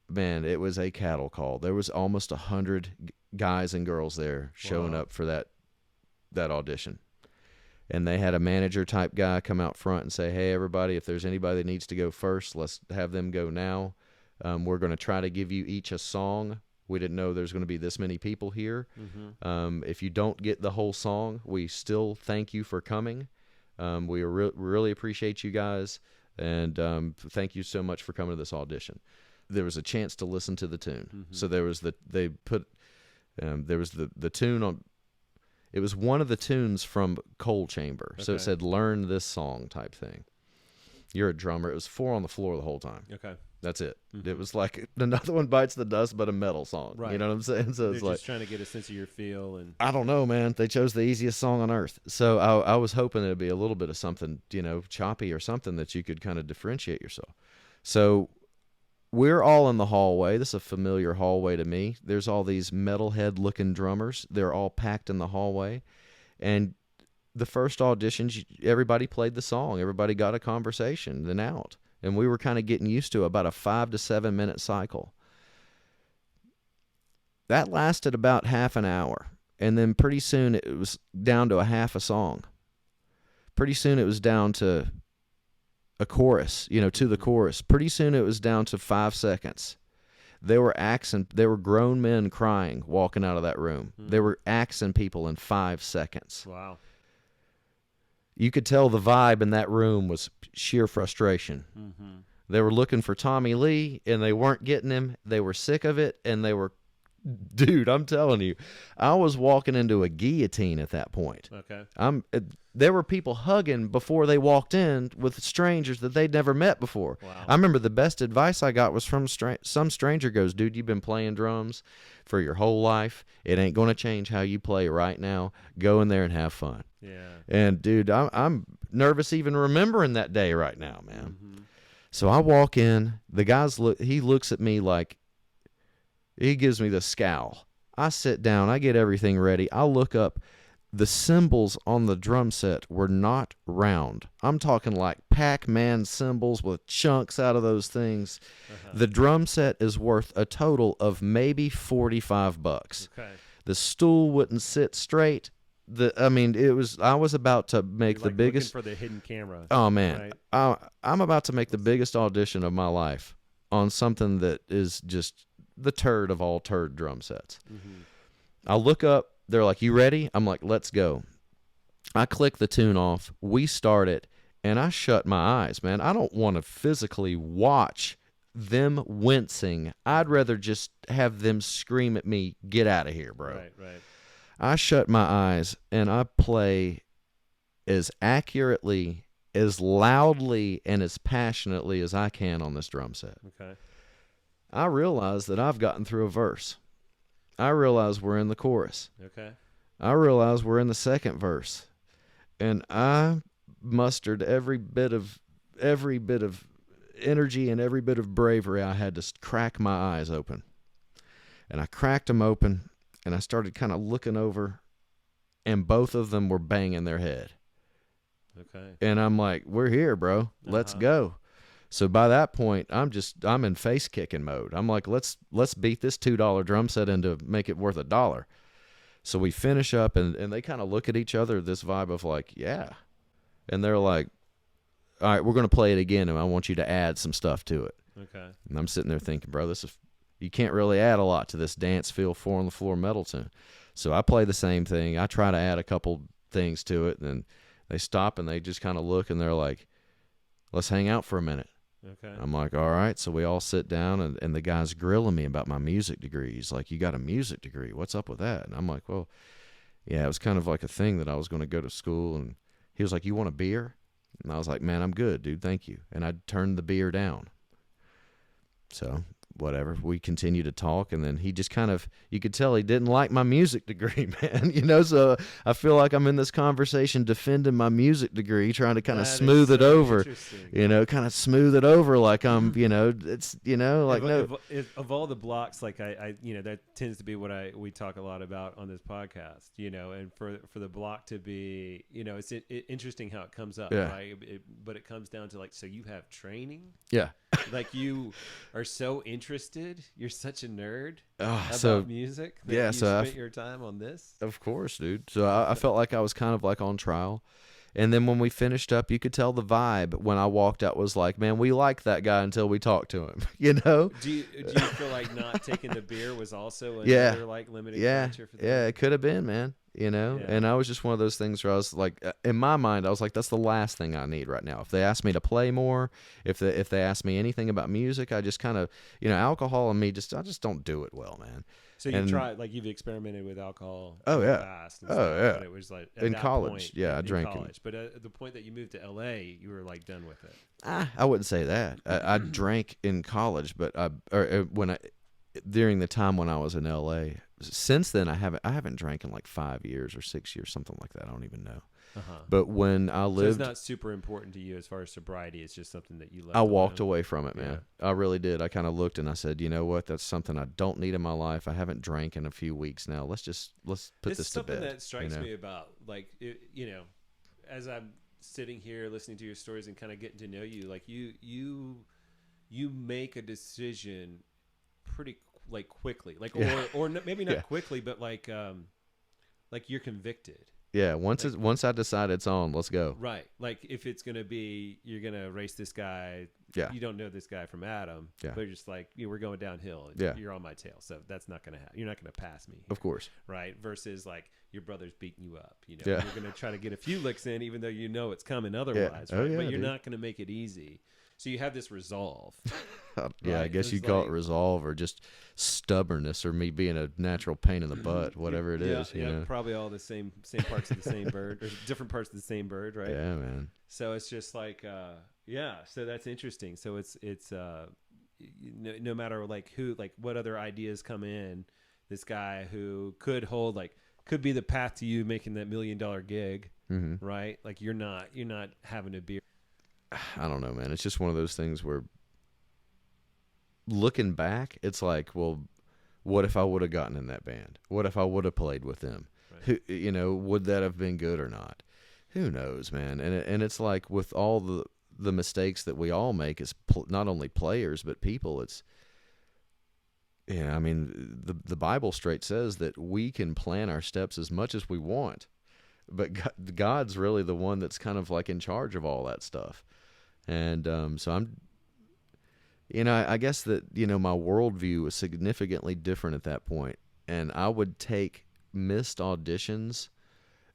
man, it was a cattle call. There was almost 100 guys and girls there showing Wow. up for that audition. And they had a manager type guy come out front and say, hey, everybody, if there's anybody that needs to go first, let's have them go now. We're going to try to give you each a song. We didn't know there's going to be this many people here. If you don't get the whole song, we still thank you for coming. We really appreciate you guys, and thank you so much for coming to this audition. There was a chance to listen to the tune. So there was the tune on. It was one of the tunes from Coal Chamber. So it Okay. said, learn this song type thing. You're a drummer. It was 4 on the floor the whole time. Okay. That's it. Mhm. It was like another one bites the dust, but a metal song. You Right. know what I'm saying? So They're it's like, just trying to get a sense of your feel and I don't know, man. They chose the easiest song on earth. So I was hoping it'd be a little bit of something, choppy or something that you could kind of differentiate yourself. So we're all in the hallway. This is a familiar hallway to me. There's all these metalhead-looking drummers. They're all packed in the hallway. And the first auditions, everybody played the song. Everybody got a conversation, then out. And we were kind of getting used to about a 5 to 7 minute cycle. That lasted about half an hour. And then pretty soon it was down to a half a song. Pretty soon it was down to a chorus, to the chorus. Pretty soon it was down to 5 seconds. There were grown men crying walking out of that room. They were axing people in 5 seconds. wow. You could tell the vibe in that room was sheer frustration. Mm-hmm. They were looking for Tommy Lee, and they weren't getting him. They were sick of it, and dude, I'm telling you, I was walking into a guillotine at that point. Okay. There were people hugging before they walked in with strangers that they'd never met before. Wow. I remember the best advice I got was from some stranger goes, dude, you've been playing drums for your whole life. It ain't going to change how you play right now. Go in there and have fun. Yeah. And, dude, I'm nervous even remembering that day right now, man. Mm-hmm. So I walk in. The guy's he looks at me like, he gives me the scowl. I sit down. I get everything ready. I look up. The cymbals on the drum set were not round. I'm talking like Pac-Man cymbals with chunks out of those things. Uh-huh. The drum set is worth a total of maybe $45. Okay. The stool wouldn't sit straight. I was about to make You're the like biggest. looking for the hidden camera. Oh man, Right? I'm about to make the biggest audition of my life on something that is just the turd of all turd drum sets. Mm-hmm. I look up. They're like, "You ready?" I'm like, "Let's go." I click the tune off. We start it, and I shut my eyes, man. I don't want to physically watch them wincing. I'd rather just have them scream at me, "Get out of here, bro." Right. Right. I shut my eyes, and I play as accurately, as loudly, and as passionately as I can on this drum set. Okay. I realize that I've gotten through a verse. I realize we're in the chorus. Okay. I realize we're in the second verse. And I mustered every bit of energy and every bit of bravery I had to crack my eyes open. And I cracked them open, and I started kind of looking over, and both of them were banging their head. Okay. And I'm like, "We're here, bro. Let's go." So by that point, I'm in face kicking mode. I'm like, let's beat this $2 drum set into make it worth $1. So we finish up, and they kind of look at each other, this vibe of like, yeah. And they're like, "All right, we're going to play it again, and I want you to add some stuff to it." Okay. And I'm sitting there thinking, bro, you can't really add a lot to this dance feel 4 on the floor metal tune. So I play the same thing. I try to add a couple things to it, and then they stop, and they just kind of look, and they're like, "Let's hang out for a minute." Okay. I'm like, "All right." So we all sit down, and the guy's grilling me about my music degree. He's like, "You got a music degree? What's up with that?" And I'm like, "Well, yeah, it was kind of like a thing that I was going to go to school." And he was like, "You want a beer?" And I was like, "Man, I'm good, dude. Thank you." And I turned the beer down. So whatever. We continued to talk, and then he just kind of, you could tell he didn't like my music degree, man. So I feel like I'm in this conversation defending my music degree, trying to kind of smooth it over, kind of smooth it over like I'm, it's, like no. Of all the blocks, like I that tends to be what we talk a lot about on this podcast, and for the block to be, it's interesting how it comes up, yeah. Right? But it comes down to like, so you have training? Yeah. Like you are so interested. You're such a nerd about music. That yeah. You So spent your time on this. Of course, dude. So I felt like I was kind of like on trial. And then when we finished up, you could tell the vibe when I walked out was like, man, we liked that guy until we talked to him, Do you feel like not taking the beer was also another like limiting factor for that? Yeah, it could have been, man. Yeah. And I was just one of those things where I was like, in my mind, I was like, that's the last thing I need right now. If they ask me to play more, if they ask me anything about music, I just kind of, alcohol and me, I just don't do it well, man. So you tried, like, you've experimented with alcohol Oh in the yeah. past and Oh stuff, yeah. but it was like at In that college, point, yeah, I in drank. college. But at the point that you moved to LA, you were like done with it. I wouldn't say that. I drank in college, but during the time when I was in LA. Since then, I haven't drank in like 5 years or 6 years, something like that. I don't even know. But when I So lived, it's not super important to you as far as sobriety. It's just something that you left I walked alone. away from it, man. I really did. I kind of looked and I said, you know what? That's something I don't need in my life. I haven't drank in a few weeks now. Let's put this to bed. Something that strikes you know? me about, like, as I'm sitting here listening to your stories and kind of getting to know you, like you make a decision pretty like quickly, like or maybe not quickly, but like you're convicted. Yeah, once I decide it's on, let's go. Right. Like if it's going to be, you're going to race this guy. Yeah. You don't know this guy from Adam. Yeah. But you're just like, we're going downhill. And yeah. You're on my tail. So that's not going to happen. You're not going to pass me. Of course. Right. Versus like your brother's beating you up. You know, yeah. You're going to try to get a few licks in, even though you know it's coming otherwise. Yeah. Right? Oh, yeah, but you're not going to make it easy. So you have this resolve. Yeah, right? I guess you call it resolve or just stubbornness or me being a natural pain in the butt, whatever it is. You know? Probably all the same parts of the same bird, or different parts of the same bird, right? Yeah, man. So it's just like, so that's interesting. So it's no matter like who, like what other ideas come in, this guy who could could be the path to you making that $1 million gig, right? Like you're not having to be. I don't know, man. It's just one of those things where looking back, it's like, well, what if I would have gotten in that band? What if I would have played with them? Right. Would that have been good or not? Who knows, man? And it's like with all the mistakes that we all make as not only players but people, it's I mean, the Bible straight says that we can plan our steps as much as we want, but God's really the one that's kind of like in charge of all that stuff. And so I'm, I guess that, my worldview was significantly different at that point. And I would take missed auditions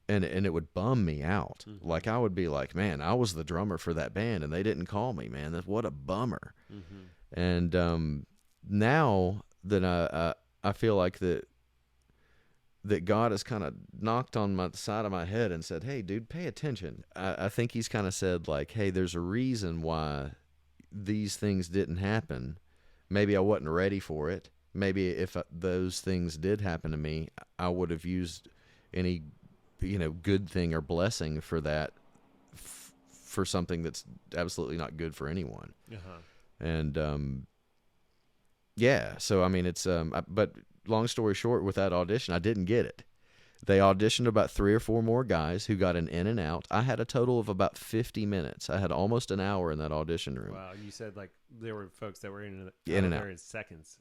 and it would bum me out. Mm-hmm. Like I would be like, man, I was the drummer for that band and they didn't call me, man. What a bummer. Mm-hmm. And now that I feel like that God has kind of knocked on the side of my head and said, hey, dude, pay attention. I think he's kind of said like, hey, there's a reason why these things didn't happen. Maybe I wasn't ready for it. Maybe if those things did happen to me, I would have used any, good thing or blessing for that, for something that's absolutely not good for anyone. Uh-huh. And, so, I mean, it's, but long story short, with that audition, I didn't get it. They auditioned about 3 or 4 more guys who got an in and out. I had a total of about 50 minutes. I had almost an hour in that audition room. Wow, you said like there were folks that were in and out in seconds.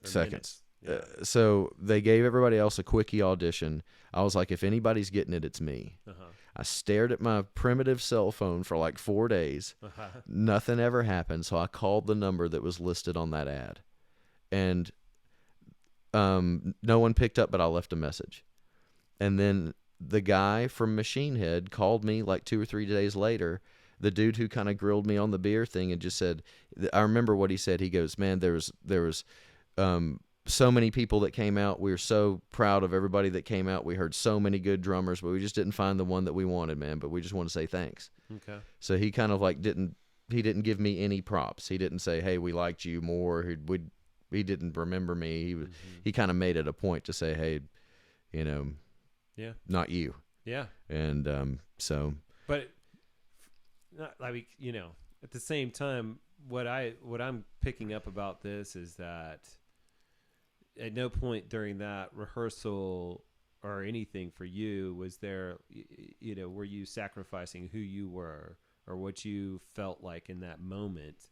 Yeah. So they gave everybody else a quickie audition. I was like, if anybody's getting it, it's me. Uh-huh. I stared at my primitive cell phone for like 4 days. Uh-huh. Nothing ever happened, so I called the number that was listed on that ad. And no one picked up, but I left a message. And then the guy from Machine Head called me like 2 or 3 days later, the dude who kind of grilled me on the beer thing, and just said, I remember what he said. He goes, man, there was so many people that came out. We were so proud of everybody that came out. We heard so many good drummers, but we just didn't find the one that we wanted, man. But we just want to say thanks. Okay. So he kind of like didn't give me any props. He didn't say, hey, we liked you more. He didn't remember me. He kind of made it a point to say, hey, not you. Yeah. And so. But not like, at the same time, what I'm picking up about this is that at no point during that rehearsal or anything for you was there, were you sacrificing who you were or what you felt like in that moment,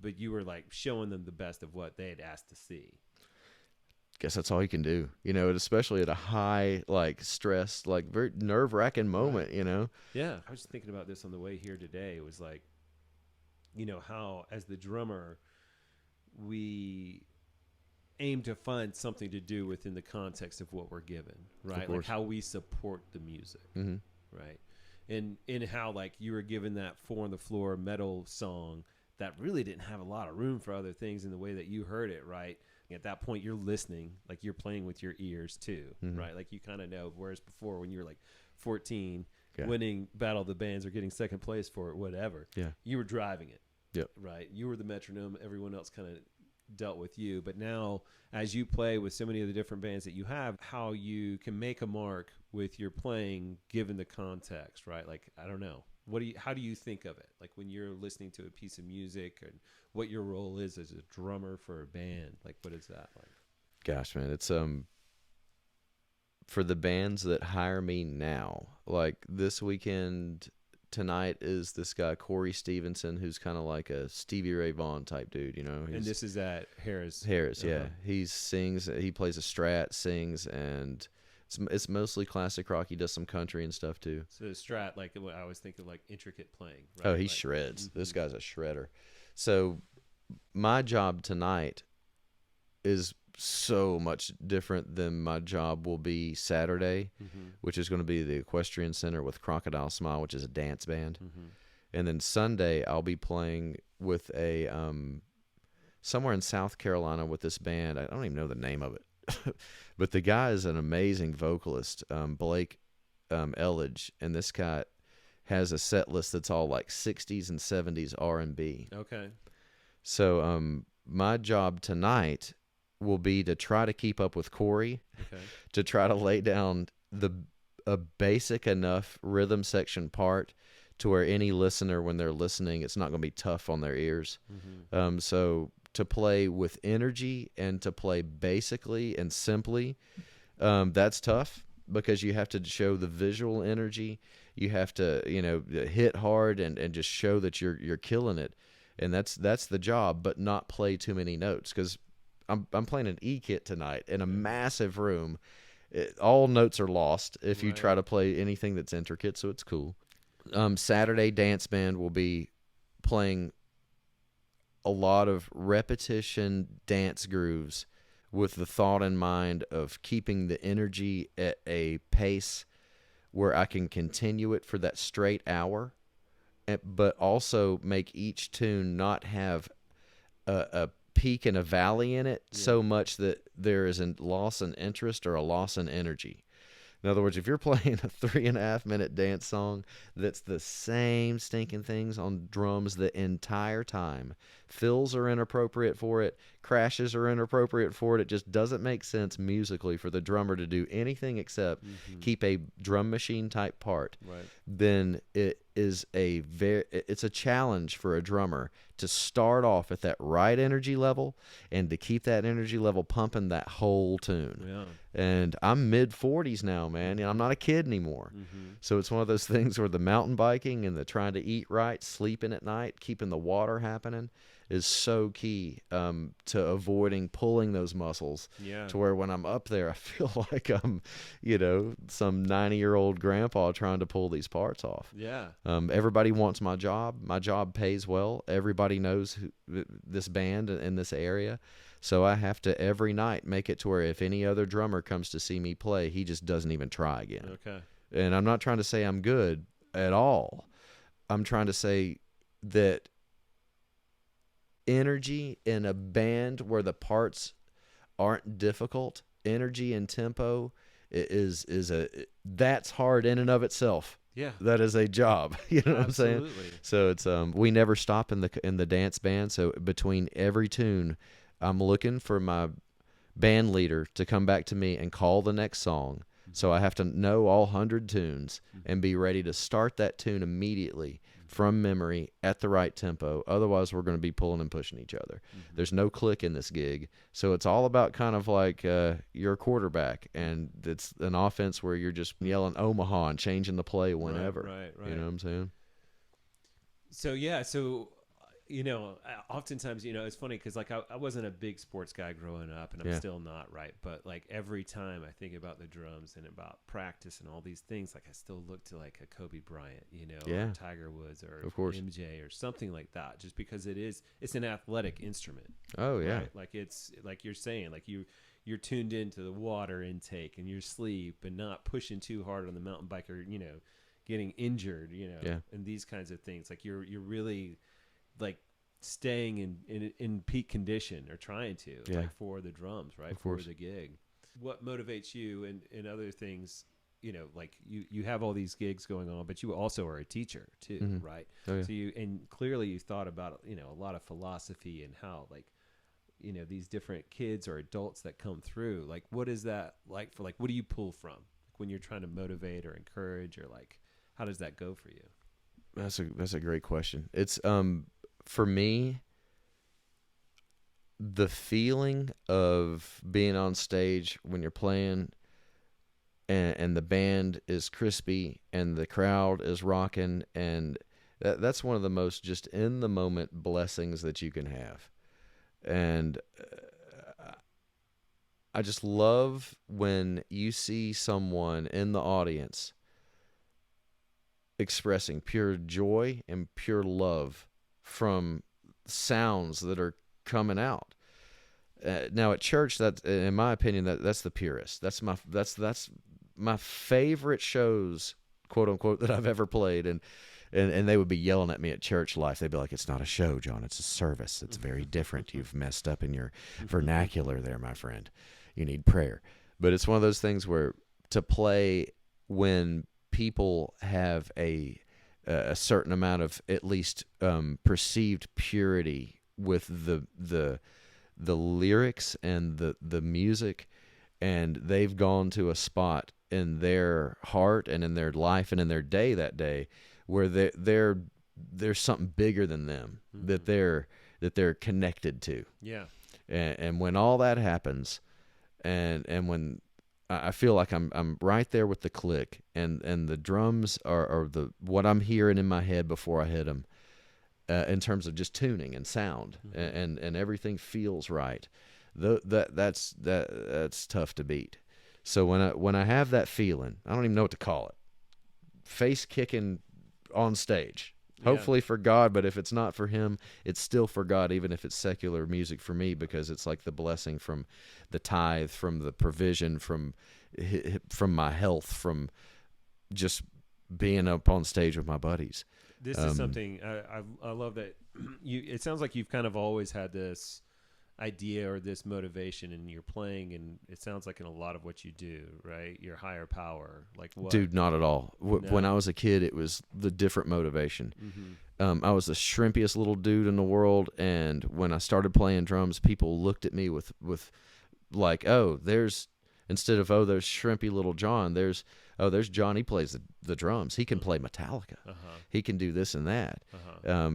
but you were like showing them the best of what they had asked to see. Guess that's all you can do, especially at a high, like stress, like very nerve-wracking moment, right. Yeah. I was just thinking about this on the way here today. It was like, how as the drummer, we aim to find something to do within the context of what we're given, right? Like how we support the music, right? And in how like you were given that 4 on the Floor metal song that really didn't have a lot of room for other things in the way that you heard it, right? At that point, you're listening, like you're playing with your ears too, right? Like you kind of know. Whereas before, when you were like 14, winning Battle of the Bands or getting second place for it, whatever, you were driving it. Yep. Right. You were the metronome. Everyone else kind of dealt with you. But now, as you play with so many of the different bands that you have, how you can make a mark with your playing, given the context, right? Like, I don't know. How do you think of it? Like when you're listening to a piece of music, and what your role is as a drummer for a band? Like, what is that like? Gosh, man, it's for the bands that hire me now, like this weekend, tonight is this guy Corey Stevenson, who's kind of like a Stevie Ray Vaughan type dude, you know. And this is at Harris. Yeah. He sings, he plays a strat, sings, and it's mostly classic rock. He does some country and stuff too. So the strat, like I always think of like intricate playing. Right? Oh, he shreds. This guy's a shredder. So my job tonight is so much different than my job will be Saturday, which is going to be the Equestrian Center with Crocodile Smile, which is a dance band. And then Sunday I'll be playing with a somewhere in South Carolina with this band. I don't even know the name of it. But the guy is an amazing vocalist, Blake Elledge, and this guy has a set list that's all like 60s and 70s R&B. Okay. So my job tonight will be to try to keep up with Corey, to try to lay down a basic enough rhythm section part to where any listener, when they're listening, it's not going to be tough on their ears. So to play with energy and to play basically and simply, that's tough because you have to show the visual energy. You have to, hit hard and just show that you're killing it. And that's the job, but not play too many notes, because I'm playing an E-kit tonight in a massive room. All notes are lost if you try to play anything that's intricate, so it's cool. Saturday dance band will be playing a lot of repetition dance grooves with the thought in mind of keeping the energy at a pace where I can continue it for that straight hour, but also make each tune not have a peak and a valley in it so much that there is a loss in interest or a loss in energy. In other words, if you're playing a 3.5 minute dance song that's the same stinking things on drums the entire time, fills are inappropriate for it, crashes are inappropriate for it, it just doesn't make sense musically for the drummer to do anything except keep a drum machine type part, then it's a challenge for a drummer to start off at that right energy level and to keep that energy level pumping that whole tune. And I'm mid-40s now, man, and I'm not a kid anymore. So it's one of those things where the mountain biking and the trying to eat right, sleeping at night, keeping the water happening is so key to avoiding pulling those muscles to where when I'm up there, I feel like I'm, some 90-year-old grandpa trying to pull these parts off. Everybody wants my job. My job pays well. Everybody knows this band in this area. So I have to every night make it to where if any other drummer comes to see me play, he just doesn't even try again. And I'm not trying to say I'm good at all. I'm trying to say that energy in a band where the parts aren't difficult, energy and tempo that's hard in and of itself. That is a job. You know what I'm saying? So it's we never stop in the dance band. So between every tune, I'm looking for my band leader to come back to me and call the next song. So I have to know all 100 tunes and be ready to start that tune immediately from memory at the right tempo. Otherwise, we're going to be pulling and pushing each other. There's no click in this gig. So it's all about kind of like you're a quarterback, and it's an offense where you're just yelling Omaha and changing the play whenever. Right. You know what I'm saying? So oftentimes, it's funny because like I wasn't a big sports guy growing up, and I'm still not, right? But like every time I think about the drums and about practice and all these things, like I still look to like a Kobe Bryant, or Tiger Woods, or of course MJ or something like that, just because it's an athletic instrument. Oh yeah, right? Like it's like you're saying, like you're tuned into the water intake and your sleep, and not pushing too hard on the mountain bike, or getting injured, and these kinds of things. Like you're really like staying in peak condition, or trying to, Yeah. like for the drums, right? Of For course. the gig. What motivates you in other things? You know, like you have all these gigs going on, but you also are a teacher too, Mhm. right? Oh, yeah. So and clearly you thought about, you know, a lot of philosophy and how, like, you know, these different kids or adults that come through, like, what is that like for, like, what do you pull from, like, when you're trying to motivate or encourage, or like, how does that go for you? That's a great question. It's for me, the feeling of being on stage when you're playing, and the band is crispy and the crowd is rocking, and that's one of the most just in the moment blessings that you can have. And I just love when you see someone in the audience expressing pure joy and pure love from sounds that are coming out. Now at church, that, in my opinion, that's the purest. That's my favorite shows, quote unquote, that I've ever played. And they would be yelling at me at church life. They'd be like, "It's not a show, John. It's a service. It's very different. You've messed up in your vernacular there, my friend. You need prayer." But it's one of those things where to play when people have a certain amount of at least perceived purity with the lyrics and the music, and they've gone to a spot in their heart and in their life and in their day that day where there's something bigger than them that they're connected to. Yeah. And when all that happens, and when I feel like I'm right there with the click, and the drums are the what I'm hearing in my head before I hit them, in terms of just tuning and sound, and everything feels right. That's tough to beat. So when I have that feeling, I don't even know what to call it. Face kicking on stage. Yeah. Hopefully for God, but if it's not for him, it's still for God, even if it's secular music for me, because it's like the blessing from the tithe, from the provision, from my health, from just being up on stage with my buddies. This is something I love that it sounds like you've kind of always had this idea or this motivation in your playing, and it sounds like in a lot of what you do, right? Your higher power, like what? Dude, not at all. No. When I was a kid, it was the different motivation. Mm-hmm. I was the shrimpiest little dude in the world, and when I started playing drums, people looked at me with like, oh, there's there's shrimpy little John. There's John. He plays the drums. He can play Metallica. He can do this and that.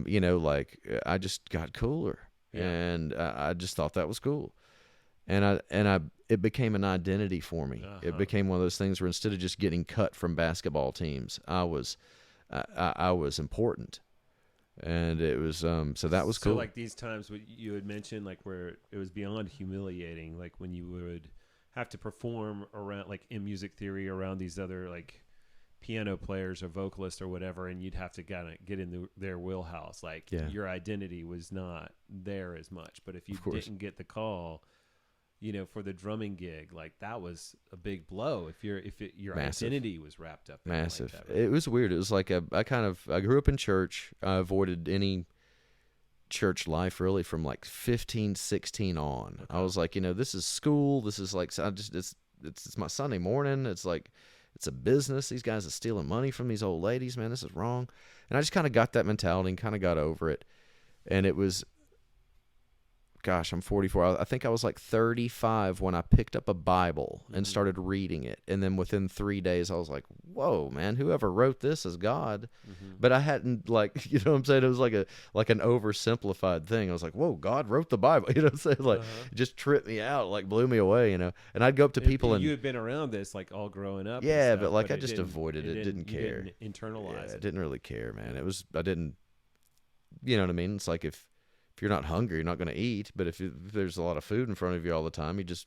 You know, like I just got cooler. Yeah. And I just thought that was cool, and it became an identity for me. It became one of those things where instead of just getting cut from basketball teams, I was important, and it was so that was cool. So like these times what you had mentioned, like where it was beyond humiliating, like when you would have to perform around, like in music theory, around these other like piano players or vocalists or whatever, and you'd have to kind of get in their wheelhouse. Like your identity was not there as much. But if you didn't get the call, you know, for the drumming gig, like that was a big blow. If your Massive. Identity was wrapped up in Massive. like that, right? It was weird. It was like I grew up in church. I avoided any church life really from like 15, 16 on. Okay. I was like, you know, this is school. This is like it's my Sunday morning. It's like, it's a business. These guys are stealing money from these old ladies, man. This is wrong. And I just kind of got that mentality and kind of got over it. And it was, gosh, I'm 44. I think I was like 35 when I picked up a Bible and started reading it. And then within 3 days, I was like, whoa, man, whoever wrote this is God. But I hadn't, like, you know what I'm saying? It was like an oversimplified thing. I was like, whoa, God wrote the Bible. You know what I'm saying? Like, it just tripped me out, like blew me away, you know? And I'd go up to people and... You had been around this, like, all growing up. Yeah, stuff, but like I just avoided it. Didn't care. You didn't internalize it. I didn't really care, man. I didn't, you know what I mean? It's like if you're not hungry, you're not going to eat. But if there's a lot of food in front of you all the time, you just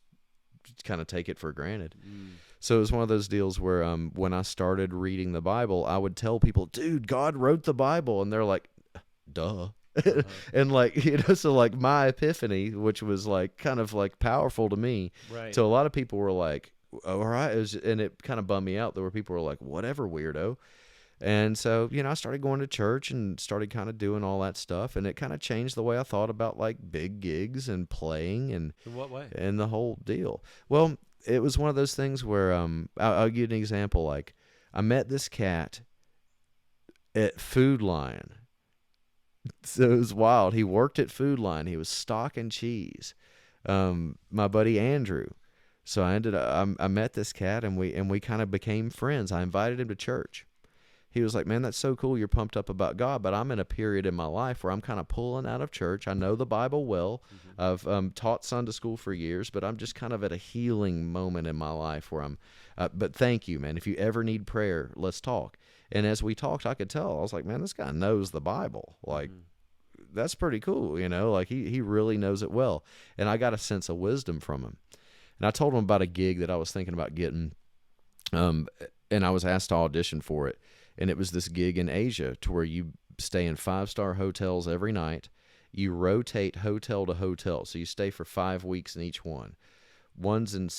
kind of take it for granted. So it was one of those deals where when I started reading the Bible, I would tell people, dude, God wrote the Bible. And they're like, duh. And like, you know, so like my epiphany, which was like kind of like powerful to me. Right. So a lot of people were like, all right. And it kind of bummed me out. There were people who were like, whatever, weirdo. And so, I started going to church and started kind of doing all that stuff. And it kind of changed the way I thought about like big gigs and playing and In what way? the whole deal. Well, it was one of those things where I'll give you an example. Like I met this cat at Food Lion. So it was wild. He worked at Food Lion. He was stocking cheese. My buddy Andrew. So I met this cat and we kind of became friends. I invited him to church. He was like, man, that's so cool. You're pumped up about God. But I'm in a period in my life where I'm kind of pulling out of church. I know the Bible well. I've taught Sunday school for years, but I'm just kind of at a healing moment in my life where but thank you, man. If you ever need prayer, let's talk. And as we talked, I could tell. I was like, man, this guy knows the Bible. Like, that's pretty cool, Like, he really knows it well. And I got a sense of wisdom from him. And I told him about a gig that I was thinking about getting, and I was asked to audition for it. And it was this gig in Asia to where you stay in 5-star hotels every night. You rotate hotel to hotel. So you stay for 5 weeks in each one. One's in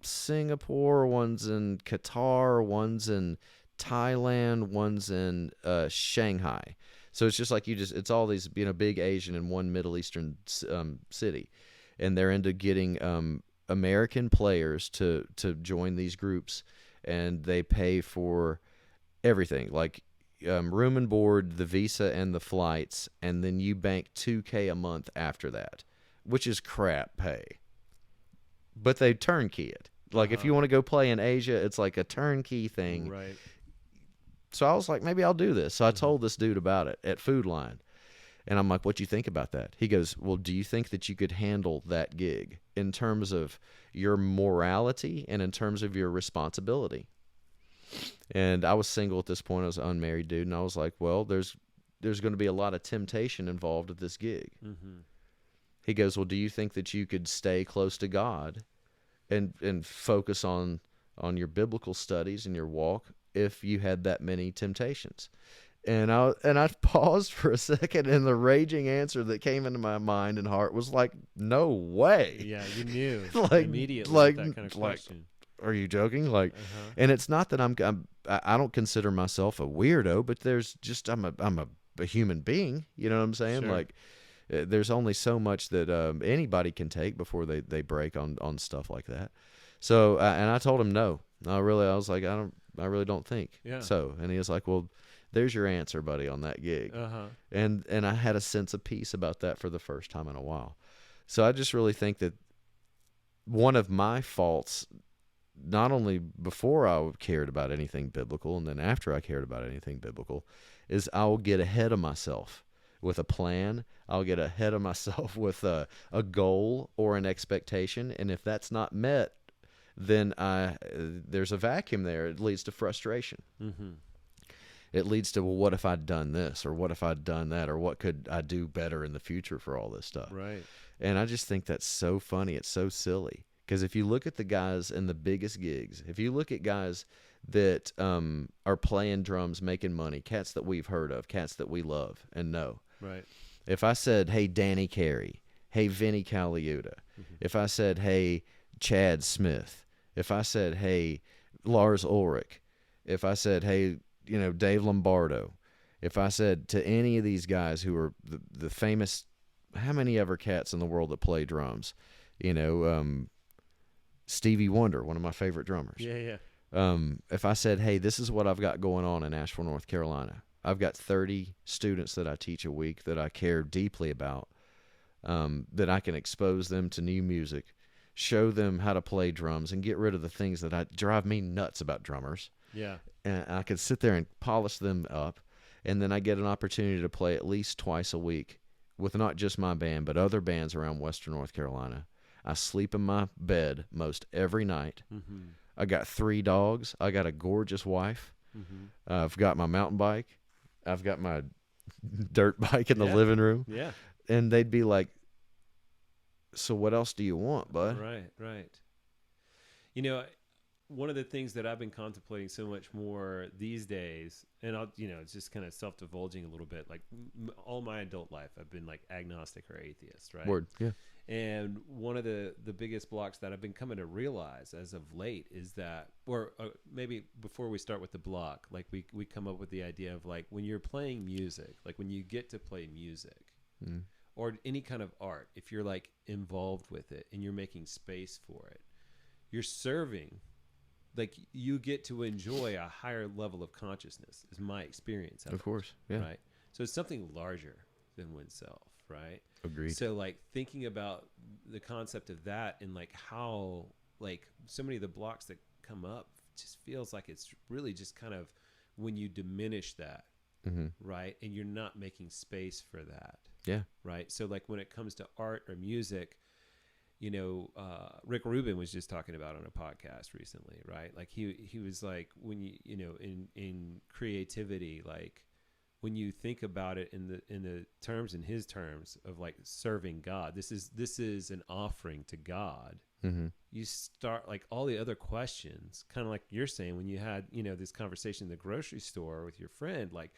Singapore, one's in Qatar, one's in Thailand, one's in Shanghai. So it's just like it's all these, big Asian and one Middle Eastern city. And they're into getting American players to join these groups, and they pay for everything, like room and board, the visa and the flights, and then you bank $2,000 a month after that, which is crap pay. But they turnkey it. Like if you want to go play in Asia, it's like a turnkey thing. Right. So I was like, maybe I'll do this. So I told this dude about it at Food Line. And I'm like, what do you think about that? He goes, well, do you think that you could handle that gig in terms of your morality and in terms of your responsibility? And I was single at this point. I was an unmarried dude. And I was like, well, there's going to be a lot of temptation involved at this gig. Mm-hmm. He goes, well, do you think that you could stay close to God and focus on your biblical studies and your walk if you had that many temptations? And I paused for a second, and the raging answer that came into my mind and heart was like, no way. Yeah, you knew like immediately with that kind of question. Are you joking? Like, and it's not that I don't consider myself a weirdo, but there's just I'm a human being. You know what I'm saying? Sure. Like, there's only so much that anybody can take before they break on stuff like that. So and I told him no. I was like, I really don't think so. And he was like, well, there's your answer, buddy, on that gig. And I had a sense of peace about that for the first time in a while. So I just really think that one of my faults, not only before I cared about anything biblical and then after I cared about anything biblical, is I'll get ahead of myself with a plan. I'll get ahead of myself with a goal or an expectation. And if that's not met, then there's a vacuum there. It leads to frustration. Mm-hmm. It leads to, well, what if I'd done this, or what if I'd done that, or what could I do better in the future for all this stuff? Right. And I just think that's so funny. It's so silly. Because if you look at the guys in the biggest gigs, if you look at guys that are playing drums, making money, cats that we've heard of, cats that we love and know. Right. If I said, hey, Danny Carey, hey, Vinny Colaiuta, if I said, hey, Chad Smith, if I said, hey, Lars Ulrich, if I said, hey, Dave Lombardo, if I said to any of these guys who are the famous, how many ever cats in the world that play drums, Stevie Wonder, one of my favorite drummers. Yeah. If I said, hey, this is what I've got going on in Asheville, North Carolina. I've got 30 students that I teach a week that I care deeply about, that I can expose them to new music, show them how to play drums, and get rid of the things that drive me nuts about drummers. Yeah. And I could sit there and polish them up, and then I get an opportunity to play at least twice a week with not just my band, but other bands around Western North Carolina. I sleep in my bed most every night. Mm-hmm. I got 3 dogs. I got a gorgeous wife. Mm-hmm. I've got my mountain bike. I've got my dirt bike in the living room. Yeah. And they'd be like, so what else do you want, bud? Right. One of the things that I've been contemplating so much more these days, and it's just kind of self-divulging a little bit, like all my adult life, I've been like agnostic or atheist, right? Word, yeah. And one of the biggest blocks that I've been coming to realize as of late is that, or maybe before we start with the block, like we come up with the idea of like when you're playing music, like when you get to play music or any kind of art, if you're like involved with it and you're making space for it, you're serving, like you get to enjoy a higher level of consciousness is my experience Of course. Yeah. right? So it's something larger than oneself, right? Agreed. So like thinking about the concept of that and like how like so many of the blocks that come up just feels like it's really just kind of when you diminish that, right? And you're not making space for that. Yeah. Right. So like when it comes to art or music, you know, Rick Rubin was just talking about on a podcast recently, right? Like he was like, when you know, in creativity, like when you think about it in his terms of like serving God, this is an offering to God. You start like all the other questions, kind of like you're saying when you had, you know, this conversation in the grocery store with your friend, like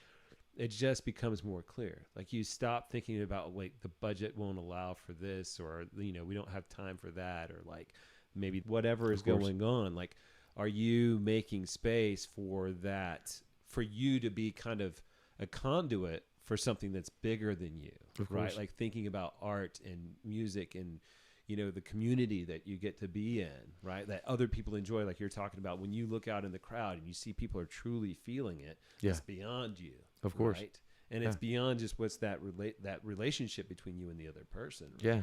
it just becomes more clear. Like you stop thinking about like the budget won't allow for this, or, you know, we don't have time for that, or like maybe whatever is going on. Like, are you making space for that, for you to be kind of a conduit for something that's bigger than you, right? Like thinking about art and music and, you know, the community that you get to be in, right? That other people enjoy, like you're talking about when you look out in the crowd and you see people are truly feeling it, it's beyond you. Of course. Right? And it's beyond just what's that relationship between you and the other person. Right? Yeah.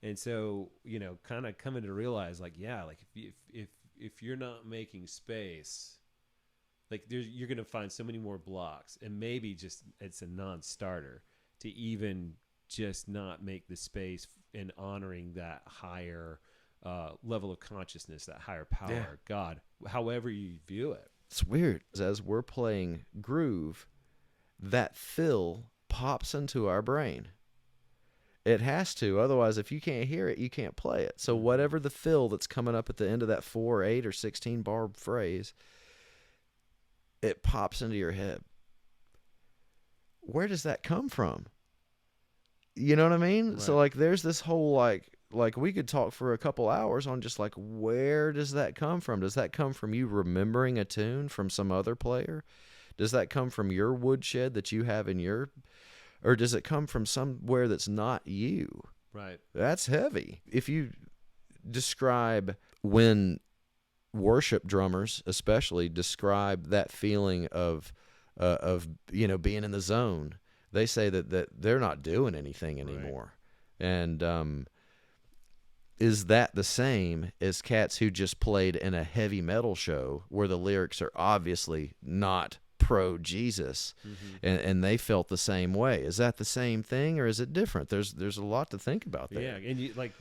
And so, you know, kind of coming to realize like, yeah, like if you're not making space, like you're going to find so many more blocks, and maybe just it's a non-starter to even just not make the space in honoring that higher level of consciousness, that higher power, God, however you view it. It's weird. As we're playing groove, that fill pops into our brain. It has to. Otherwise, if you can't hear it, you can't play it. So whatever the fill that's coming up at the end of that 4, 8, or 16 bar phrase, it pops into your head. Where does that come from? You know what I mean? Right. So like there's this whole like we could talk for a couple hours on just like, where does that come from? Does that come from you remembering a tune from some other player? Does that come from your woodshed that you have in your, or does it come from somewhere that's not you? Right. That's heavy. If you describe when worship drummers, especially, describe that feeling of you know, being in the zone, they say that they're not doing anything anymore. Right. And is that the same as cats who just played in a heavy metal show where the lyrics are obviously not pro Jesus, and they felt the same way? Is that the same thing, or is it different? There's a lot to think about there. Yeah, and you like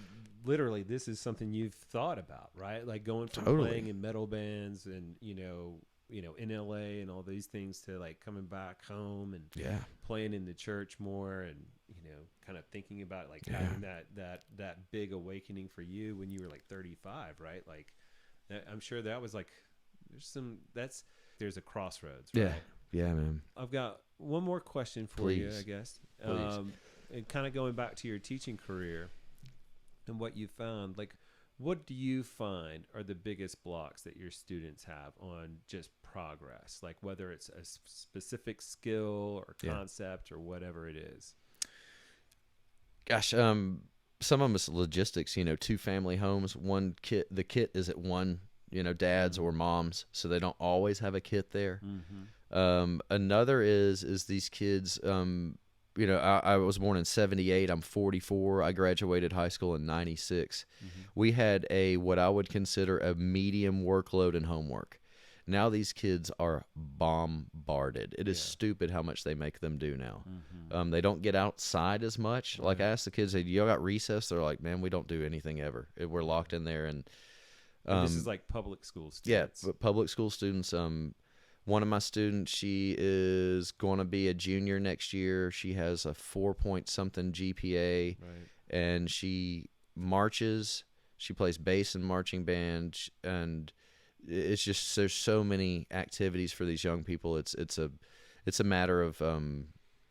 literally this is something you've thought about, right? Like going from playing in metal bands and you know in LA and all these things to like coming back home and playing in the church more, and you know kind of thinking about like having that big awakening for you when you were like 35, right? Like I'm sure that was like there's a crossroads, right? Yeah, man. I've got one more question for you, I guess. And kind of going back to your teaching career and what you found, like what do you find are the biggest blocks that your students have on just progress? Like whether it's a specific skill or concept or whatever it is. Gosh, some of them is logistics, you know, 2 family homes, the kit is at one, you know, dad's or mom's, so they don't always have a kit there. Another is these kids, you know, I was born in 78. I'm 44. I graduated high school in 96. We had what I would consider a medium workload in homework. Now these kids are bombarded. It is stupid how much they make them do now. They don't get outside as much. Like I asked the kids, y'all got recess? They're like, man, we don't do anything ever. We're locked in there. And this is like public school students. Yeah, public school students. One of my students, she is going to be a junior next year. She has a 4-point-something GPA, and she marches. She plays bass and marching band, and it's just there's so many activities for these young people. It's a matter of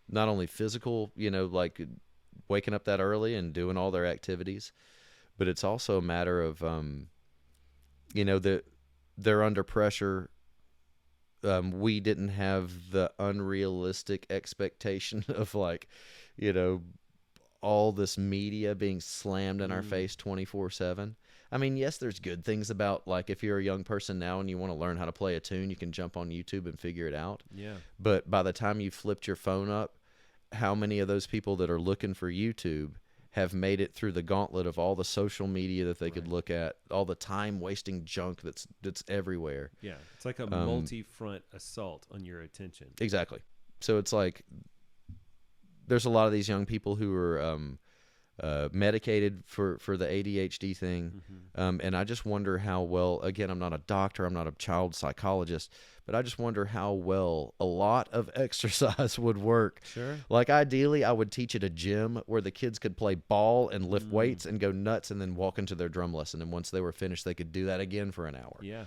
not only physical, you know, like waking up that early and doing all their activities, but it's also a matter of, that they're under pressure. We didn't have the unrealistic expectation of all this media being slammed in our face 24/7. I mean, yes, there's good things about, like, if you're a young person now and you want to learn how to play a tune, you can jump on YouTube and figure it out. Yeah. But by the time you've flipped your phone up, how many of those people that are looking for YouTube have made it through the gauntlet of all the social media that they could look at, all the time-wasting junk that's everywhere? Yeah. It's like a multi-front assault on your attention. Exactly. So it's like there's a lot of these young people who are medicated for the ADHD thing. And I just wonder how well, again, I'm not a doctor, I'm not a child psychologist, but I just wonder how well a lot of exercise would work. Sure. Like, ideally, I would teach at a gym where the kids could play ball and lift weights and go nuts and then walk into their drum lesson. And once they were finished, they could do that again for an hour. Yeah.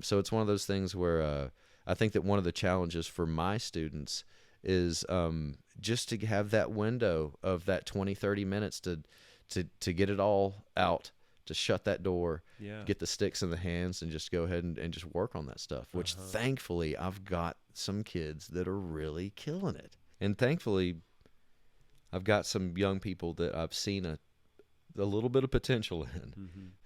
So it's one of those things where I think that one of the challenges for my students is just to have that window of that 20, 30 minutes to get it all out, to shut that door, get the sticks in the hands, and just go ahead and just work on that stuff, which thankfully I've got some kids that are really killing it. And thankfully I've got some young people that I've seen a little bit of potential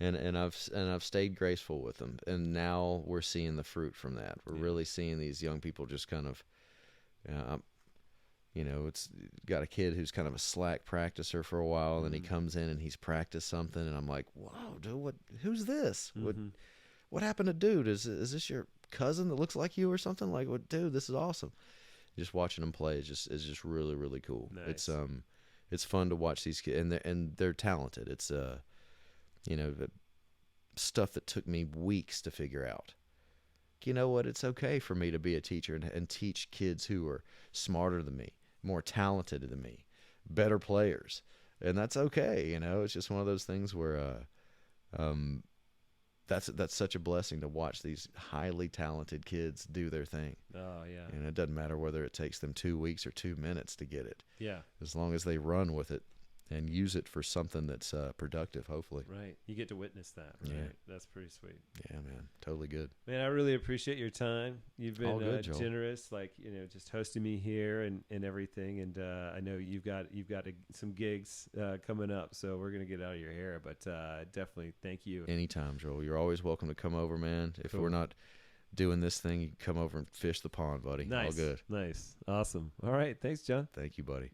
in, and I've stayed graceful with them. And now we're seeing the fruit from that. We're really seeing these young people just kind of, it's got a kid who's kind of a slack practicer for a while, and then he comes in and he's practiced something, and I'm like, whoa, dude, who's this? What happened to dude? Is this your cousin that looks like you or something? Like, what, dude, this is awesome. Just watching them play is just really, really cool. Nice. It's fun to watch these kids, and they're talented. It's stuff that took me weeks to figure out. You know what? It's okay for me to be a teacher and teach kids who are smarter than me, more talented than me, better players, and that's okay. It's just one of those things where that's such a blessing to watch these highly talented kids do their thing. Oh yeah. And it doesn't matter whether it takes them 2 weeks or 2 minutes to get it. Yeah. As long as they run with it and use it for something that's productive, hopefully. Right. You get to witness that. Right. Yeah. That's pretty sweet. Yeah, man. Totally good. Man, I really appreciate your time. You've All been good, Joel. generous, just hosting me here and everything. And I know you've got some gigs coming up, so we're gonna get out of your hair. But definitely, thank you. Anytime, Joel. You're always welcome to come over, man. If Cool. we're not doing this thing, you can come over and fish the pond, buddy. Nice. All good. Nice. Awesome. All right. Thanks, John. Thank you, buddy.